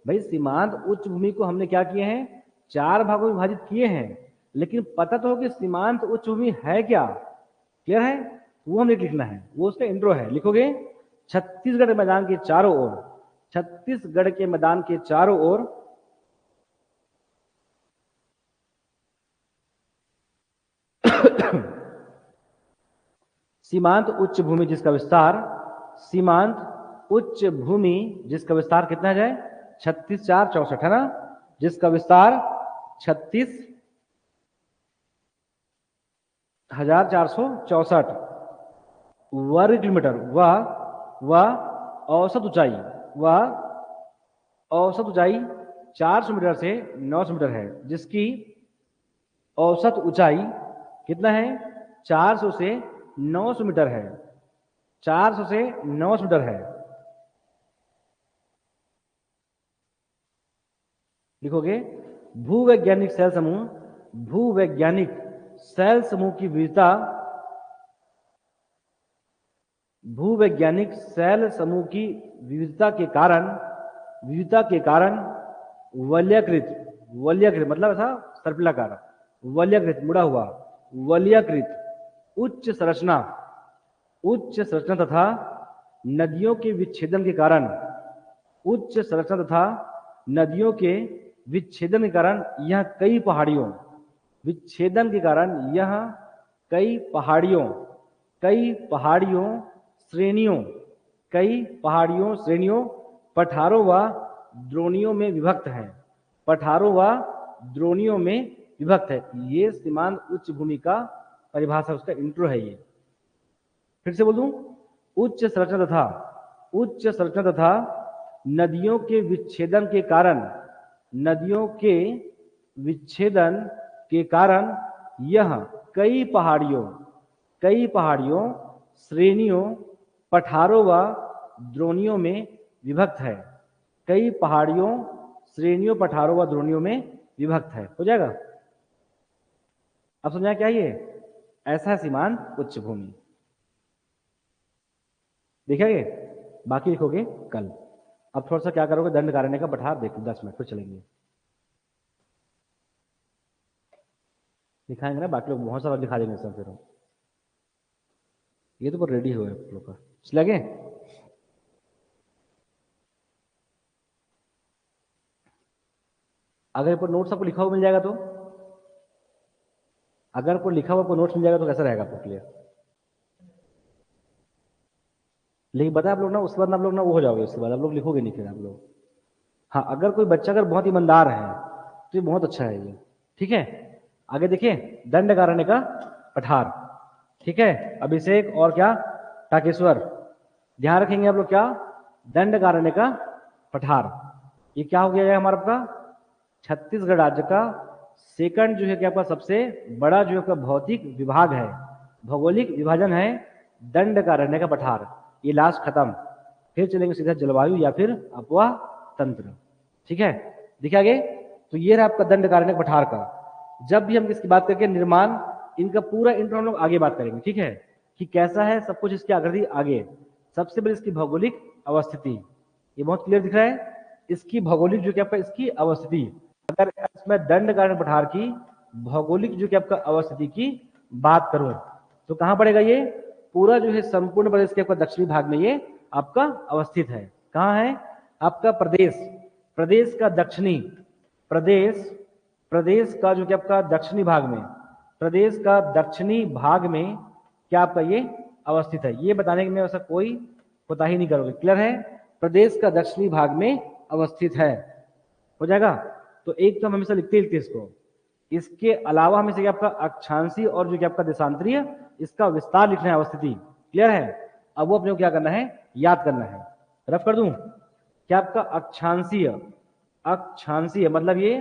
भाई सीमांत उच्च भूमि को हमने क्या किए हैं, 4 भागों में विभाजित किए हैं, लेकिन पता तो हो कि सीमांत उच्च भूमि है क्या, क्लियर है, वो हमें लिखना है, वो उसका इंट्रो है। लिखोगे छत्तीसगढ़ मैदान के चारों ओर, छत्तीसगढ़ के मैदान के चारों ओर सीमांत उच्च भूमि जिसका विस्तार, सीमांत उच्च भूमि जिसका विस्तार कितना जाए 36,464 है ना, जिसका विस्तार 36,464 वर्ग किलोमीटर, वह औसत ऊंचाई 400 मीटर से 900 मीटर है, जिसकी औसत ऊंचाई कितना है 400 से 900 मीटर है, 400 से 900 मीटर है। लिखोगे भूवैज्ञानिक सेल समूह की विविधता, भूवैज्ञानिक सेल समूह की विविधता के कारण वलयाकृत मतलब ऐसा सर्पिलाकार, वलयाकृत मुड़ा हुआ, वलयाकृत उच्च संरचना तथा नदियों के विच्छेदन के कारण यह कई पहाड़ियों पठारों व द्रोणियों में विभक्त है। ये सीमांत उच्च भूमि का परिभाषा, उसका इंट्रो है। ये फिर से बोल दूं, उच्च संरचना तथा नदियों के विच्छेदन के कारण यह कई पहाड़ियों श्रेणियों पठारों व द्रोणियों में विभक्त है, कई पहाड़ियों श्रेणियों पठारों व द्रोणियों में विभक्त है। हो जाएगा, अब समझा क्या ये, ऐसा है सीमांत उच्च भूमि। देखेंगे, बाकी लिखोगे कल। अब थोड़ा सा क्या करोगे, दंड कारण्य का पठार देखो 10 मिनट फिर चलेंगे, दिखाएंगे ना, बाकी लोग बहुत सारा दिखा देंगे सब। फिर ये तो पर रेडी हुआ है आप लोग का, लगे अगर पर नोट्स आपको लिखा हुआ मिल जाएगा तो, अगर आपको लिखा हुआ नोट्स मिल जाएगा तो कैसा रहेगा आपको क्लियर। लेकिन बता आप लोग ना, उसके बाद आप लोग ना वो हो जाओगे, उसके बाद आप लोग लिखोगे नहीं फिर आप लोग। हाँ, अगर कोई बच्चा अगर बहुत ईमानदार है तो ये बहुत अच्छा है ये, ठीक है। आगे देखिए, दंड कारण्य का पठार, ठीक है। अभिषेक और क्या, टाकेश्वर, ध्यान रखेंगे आप लोग क्या, दंड कारण्य का पठार। ये क्या हो गया है हमारा आपका छत्तीसगढ़ राज्य का सेकंड जो है क्या आपका सबसे बड़ा जो है भौतिक विभाग है, भौगोलिक विभाजन है दंड कारण्य का पठार। ये लास्ट खत्म, फिर चलेंगे सीधा जलवायु या फिर अपवाह तंत्र, ठीक है। देखिए आगे, तो ये रहा आपका दंड कारण्य पठार का। जब भी हम इसकी बात करके निर्माण, इनका पूरा इंट्रो हम लोग आगे बात करेंगे, ठीक है, कि कैसा है सब कुछ, इसकी आकृति आगे। सबसे पहले इसकी भौगोलिक अवस्थिति, ये बहुत क्लियर दिख रहा है, इसकी भौगोलिक जो क्या आपका इसकी अवस्थिति। अगर इसमें दंड कारण्य पठार की भौगोलिक जो कि आपका अवस्थिति की बात करूं तो कहां पड़ेगा ये, पूरा जो है संपूर्ण प्रदेश के आपका दक्षिणी भाग में ये आपका अवस्थित है। कहां है आपका प्रदेश का दक्षिणी, प्रदेश का जो कि आपका दक्षिणी भाग में, प्रदेश का दक्षिणी भाग में क्या आपका ये अवस्थित है, ये बताने में ऐसा कोई कोताही नहीं करोगे। क्लियर है? प्रदेश का दक्षिणी भाग में अवस्थित है, हो जाएगा। तो एक तो हम हमेशा लिखते लिखते इसको, इसके अलावा हमें चाहिए आपका अक्षांशीय और जो कि आपका देशांतरीय, इसका विस्तार लिखना है, अवस्थिति। क्लियर है? अब वो अपने को क्या करना है, याद करना है। रफ कर दूं क्या आपका अक्षांशीय, अक्षांशीय मतलब ये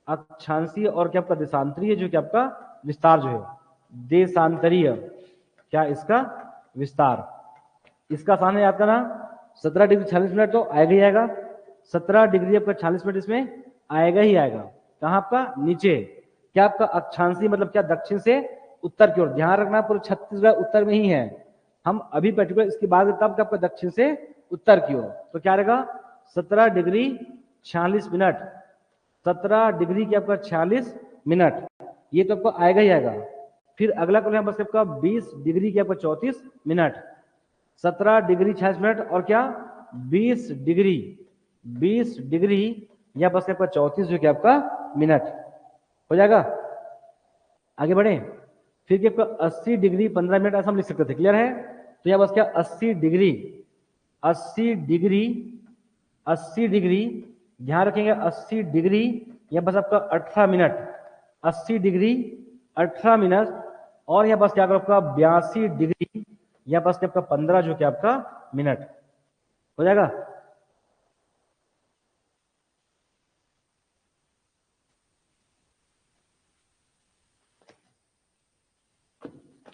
अक्षांशीय और क्या आपका देशांतरीय जो कि आपका विस्तार जो है, देशांतरीय क्या इसका विस्तार, इसका सामने याद करना 17 डिग्री 46 मिनट तो आएगा ही आएगा, 17 डिग्री आपका 46 मिनट इसमें आएगा ही आएगा। कहाँ आपका नीचे, क्या आपका अक्षांशीय मतलब क्या दक्षिण से उत्तर की ओर, ध्यान रखना पूरे छत्तीसगढ़ उत्तर में ही है, हम अभी पर्टिकुलर इसकी बात तब आपका दक्षिण से उत्तर की ओर, तो क्या रहेगा 17 डिग्री 46 मिनट, 17 डिग्री की आपका 46 मिनट, ये तो आपको आएगा ही आएगा। फिर अगला क्वेश्चन बस आपका 20 डिग्री की आपका 34 मिनट, 17 डिग्री 46 मिनट और क्या 20 डिग्री, 20 डिग्री या बस आपका 34 जो कि आपका मिनट, हो जाएगा। आगे बढ़े, फिर क्या आपका 80 डिग्री 15 मिनट ऐसा हम लिख सकते थे। क्लियर है? तो यह बस क्या 80 डिग्री, 80 डिग्री, 80 डिग्री, ध्यान रखेंगे 80 डिग्री या बस आपका 18 मिनट, 80 डिग्री 18 मिनट और यह बस क्या आपका 82 डिग्री या बस क्या आपका 15 जो कि आपका मिनट, हो जाएगा।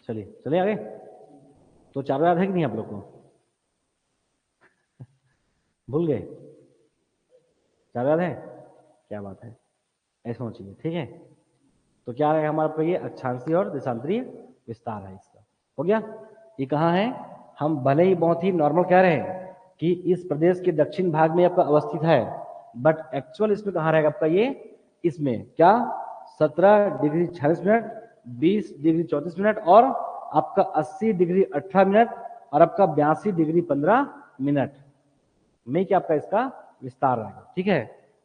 चलिए चलिए आगे। तो चारों याद है कि नहीं आप लोग को, भूल गए? चारों याद है? क्या बात है, ऐसा होना चाहिए। ठीक है, तो क्या है हमारा पर ये अक्षांशीय और देशांतरीय विस्तार है इसका, हो गया। ये कहाँ है, हम भले ही बहुत ही नॉर्मल कह रहे हैं कि इस प्रदेश के दक्षिण भाग में आपका अवस्थित है, बट एक्चुअल इसमें कहाँ रहेगा आपका ये, इसमें क्या 17 डिग्री 46 मिनट, 20 डिग्री 34 मिनट और आपका 80 डिग्री 18 मिनट और आपका 82 डिग्री 15 मिनट में क्या आपका इसका विस्तार रहेगा। ठीक है,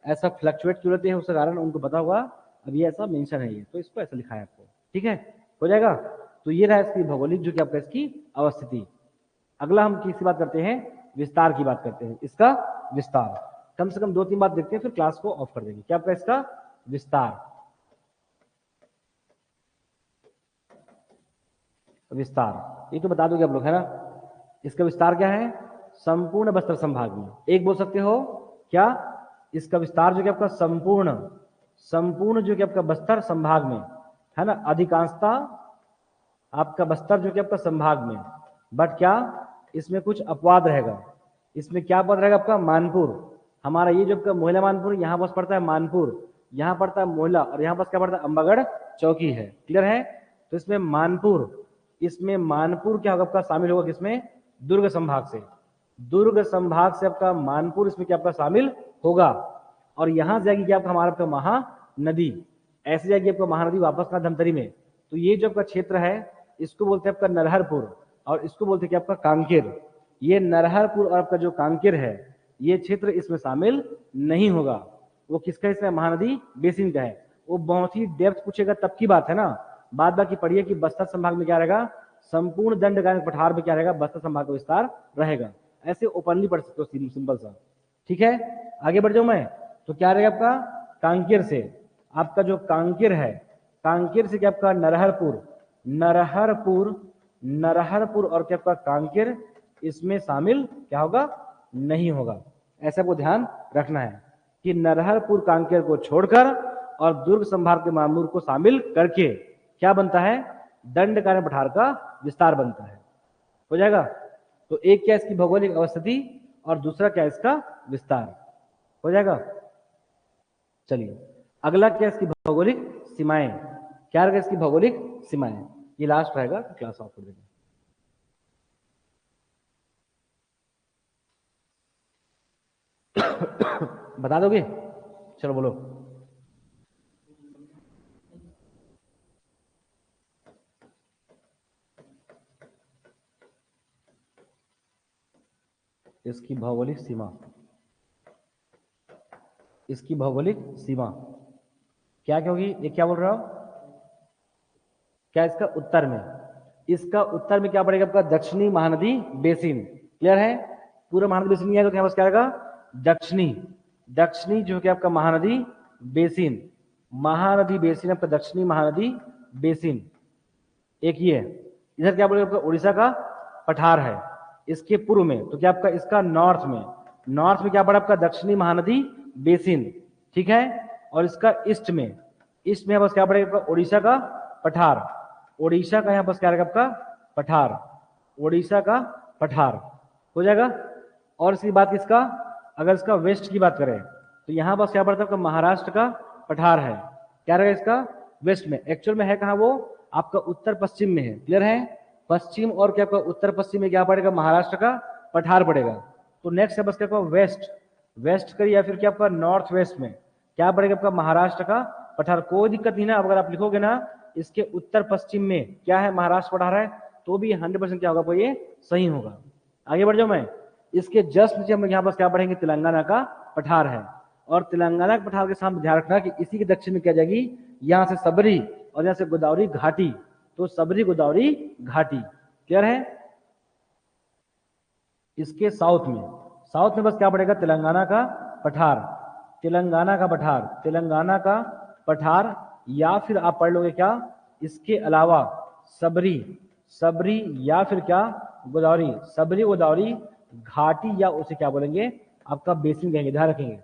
ऐसा फ्लक्चुएट क्यों रहते हैं उसका कारण उनको पता होगा, अब ये ऐसा मेंशन है ये, तो इसको ऐसा लिखा है आपको। ठीक है, हो जाएगा। तो ये रहा इसकी भौगोलिक जो कि आपका इसकी अवस्थिति। अगला हम किसकी बात करते हैं, विस्तार की बात करते हैं, इसका विस्तार। कम से कम 2-3 बात देखते हैं फिर क्लास को ऑफ कर देंगे। क्या आपका इसका विस्तार, विस्तार ये तो बता दोगे आप लोग, है ना। इसका विस्तार क्या है, संपूर्ण बस्तर संभाग में, एक बोल सकते हो क्या, इसका विस्तार जो कि आपका संपूर्ण, संपूर्ण जो कि आपका बस्तर संभाग में है ना, अधिकांशता आपका बस्तर जो कि आपका संभाग में, बट क्या इसमें कुछ अपवाद रहेगा, इसमें क्या अपवाद रहेगा आपका मानपुर, हमारा ये जो आपका मोहला मानपुर, यहाँ बस पड़ता है मानपुर, यहाँ पड़ता है मोहला और यहाँ बस क्या पड़ता है अंबागढ़ चौकी है। क्लियर है? तो इसमें मानपुर, इसमें मानपुर क्या होगा आपका शामिल होगा किसमें, दुर्ग संभाग से, दुर्ग संभाग से आपका मानपुर इसमें क्या आपका शामिल होगा। और यहां जाएगी क्या आपका हमारा आपका महानदी, ऐसे जाएगी आपका महानदी वापस ना धमतरी में। तो ये जो आपका क्षेत्र है इसको बोलते हैं आपका नरहरपुर और इसको बोलते हैं कि आपका कांकेर। ये नरहरपुर और आपका जो कांकेर है ये क्षेत्र इसमें शामिल नहीं होगा। वो किसका हिस्सा है, महानदी बेसिन का है। वो बहुत ही डेप्थ पूछेगा तब की बात है ना, बाद बाकी पढ़िए कि बस्तर संभाग में क्या रहेगा, संपूर्ण दंडकारण्य पठार में क्या रहेगा, बस्तर संभाग का विस्तार रहेगा। ऐसे ओपनली पढ़ सकते हो सिंपल सा। ठीक है, आगे बढ़ जाऊं मैं, तो क्या रहेगा आपका कांकेर से, आपका जो कांकेर है, कांकेर से क्या आपका नरहरपुर, नरहरपुर, नरहरपुर और क्या आपका कांकेर इसमें शामिल क्या होगा, नहीं होगा। ऐसा को ध्यान रखना है कि नरहरपुर कांकेर को छोड़कर और दुर्ग संभाग के मामूर को शामिल करके क्या बनता है, दंडकारण्य पठार का विस्तार बनता है। हो जाएगा। तो एक क्या इसकी भौगोलिक अवस्थिति और दूसरा क्या इसका विस्तार, हो जाएगा। चलिए अगला क्या इसकी भौगोलिक सीमाएं, क्या रहेगा इसकी भौगोलिक सीमाएं, ये लास्ट रहेगा, क्लास ऑफ कर देंगे। बता दोगे, चलो बोलो। इसकी भौगोलिक सीमा, इसकी भौगोलिक सीमा क्या क्या होगी, ये क्या बोल रहा हूं, क्या इसका उत्तर में, इसका उत्तर में क्या पड़ेगा आपका, दक्षिणी महानदी बेसिन। क्लियर है, पूरा महानदी बेसिन नहीं है तो क्या बस क्या आएगा, दक्षिणी, दक्षिणी जो कि आपका महानदी बेसिन, महानदी बेसिन आपका दक्षिणी महानदी बेसिन। एक ये इधर क्या बोलेगा आपका उड़ीसा का पठार है, इसके पूर्व में तो क्या आपका इसका नॉर्थ में, नॉर्थ में क्या पड़ा आपका दक्षिणी महानदी बेसिन, ठीक है। और इसका ईस्ट में, ईस्ट में बस क्या पड़ेगा आपका उड़ीसा का पठार, उड़ीसा का यहाँ बस क्या रहेगा आपका पठार, उड़ीसा का पठार हो जाएगा। और इसकी बात किसका, अगर इसका वेस्ट की बात करें तो यहाँ बस क्या पड़ता है आपका महाराष्ट्र का पठार है, क्या रहेगा इसका वेस्ट में, एक्चुअल में है कहाँ वो आपका उत्तर पश्चिम में है। क्लियर है, पश्चिम और क्या आपका उत्तर पश्चिम में क्या पड़ेगा, महाराष्ट्र का पठार पड़ेगा। तो नेक्स्ट है बस क्या वेस्ट, वेस्ट करिए या फिर क्या आपका नॉर्थ वेस्ट में क्या पड़ेगा आपका महाराष्ट्र का पठार। कोई दिक्कत नहीं ना, अगर आप लिखोगे ना इसके उत्तर पश्चिम में क्या है महाराष्ट्र पठार है तो भी 100% क्या होगा आपको ये सही होगा। आगे बढ़ जाओ मैं, इसके जस्ट नीचे हम यहाँ पर क्या पढ़ेंगे तेलंगाना का पठार है, और तेलंगाना के पठार के सामने ध्यान रखना कि इसी के दक्षिण में क्या जाएगी, यहाँ से सबरी और यहाँ से गोदावरी घाटी, तो सबरी गोदावरी घाटी। क्लियर है, इसके साउथ में, साउथ में बस क्या पड़ेगा तेलंगाना का पठार, तेलंगाना का पठार, तेलंगाना का पठार, या फिर आप पढ़ लोगे क्या इसके अलावा सबरी, सबरी या फिर क्या गोदावरी, सबरी गोदावरी घाटी, या उसे क्या बोलेंगे आपका बेसिन कहेंगे, ध्यान रखेंगे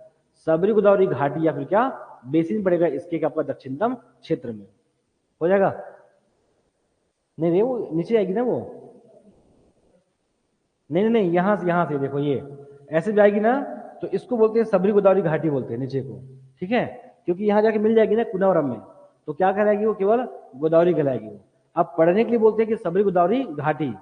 सबरी गोदावरी घाटी या फिर क्या बेसिन पड़ेगा इसके आपका दक्षिणतम क्षेत्र में हो जाएगा। नहीं नहीं वो नीचे आएगी ना वो, नहीं नहीं यहां से देखो ये ऐसे जाएगी ना, तो इसको बोलते हैं सबरी गोदावरी घाटी बोलते हैं नीचे को, ठीक है, क्योंकि यहां जाके मिल जाएगी ना कुनावरम में, तो क्या कहलाएगी वो केवल गोदावरी कहलाएगी वो। अब पढ़ने के लिए बोलते हैं कि सबरी गोदावरी घाटी,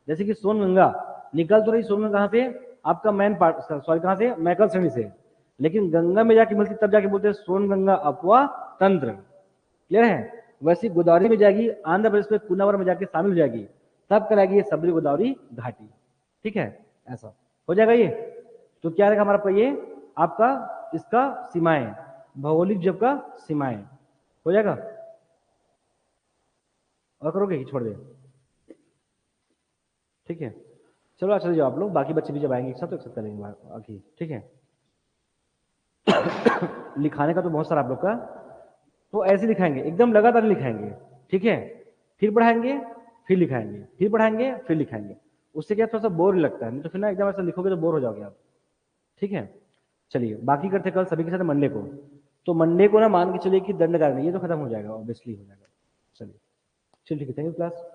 जैसे कि सोनगंगा निकल तो रही, सोनगंगा कहाँ से आपका मेन पार्ट, सॉरी कहाँ से मैकल श्रेणी से, लेकिन गंगा में जाके मिलती तब जाके बोलते हैं सोनगंगा अपवा तंत्र। क्लियर है, वैसे गोदावरी में जाएगी आंध्र प्रदेश में कुनावर में जाके शामिल हो जाएगी, तब कहलाएगी ये सबरी गोदावरी घाटी, ठीक है, ऐसा हो जाएगा ये। तो क्या रहेगा हमारा ये आपका इसका सीमाएं, भौगोलिक जब का सीमाएं हो जाएगा। और करोगे कि छोड़ दे, ठीक है, चलो चले जाओ आप लोग, बाकी बच्चे भी जब आएंगे एक साथ तो एक साथ करेंगे बाकी, ठीक है। लिखाने का तो बहुत सारा आप लोग का, तो ऐसे लिखाएंगे एकदम लगातार लिखाएंगे, ठीक है, फिर पढ़ाएंगे फिर लिखाएंगे, फिर पढ़ाएंगे फिर लिखाएंगे, उससे क्या थोड़ा सा बोर लगता है, नहीं तो फिर ना एकदम ऐसा लिखोगे तो बोर हो जाओगे आप, ठीक है। चलिए बाकी करते कल सभी के साथ मंडे को, तो मंडे को ना मान के चलिए कि दंड कार्य ये तो खत्म हो जाएगा, ऑब्वियसली हो जाएगा। चलिए चलिए ठीक है, थैंक यू क्लास।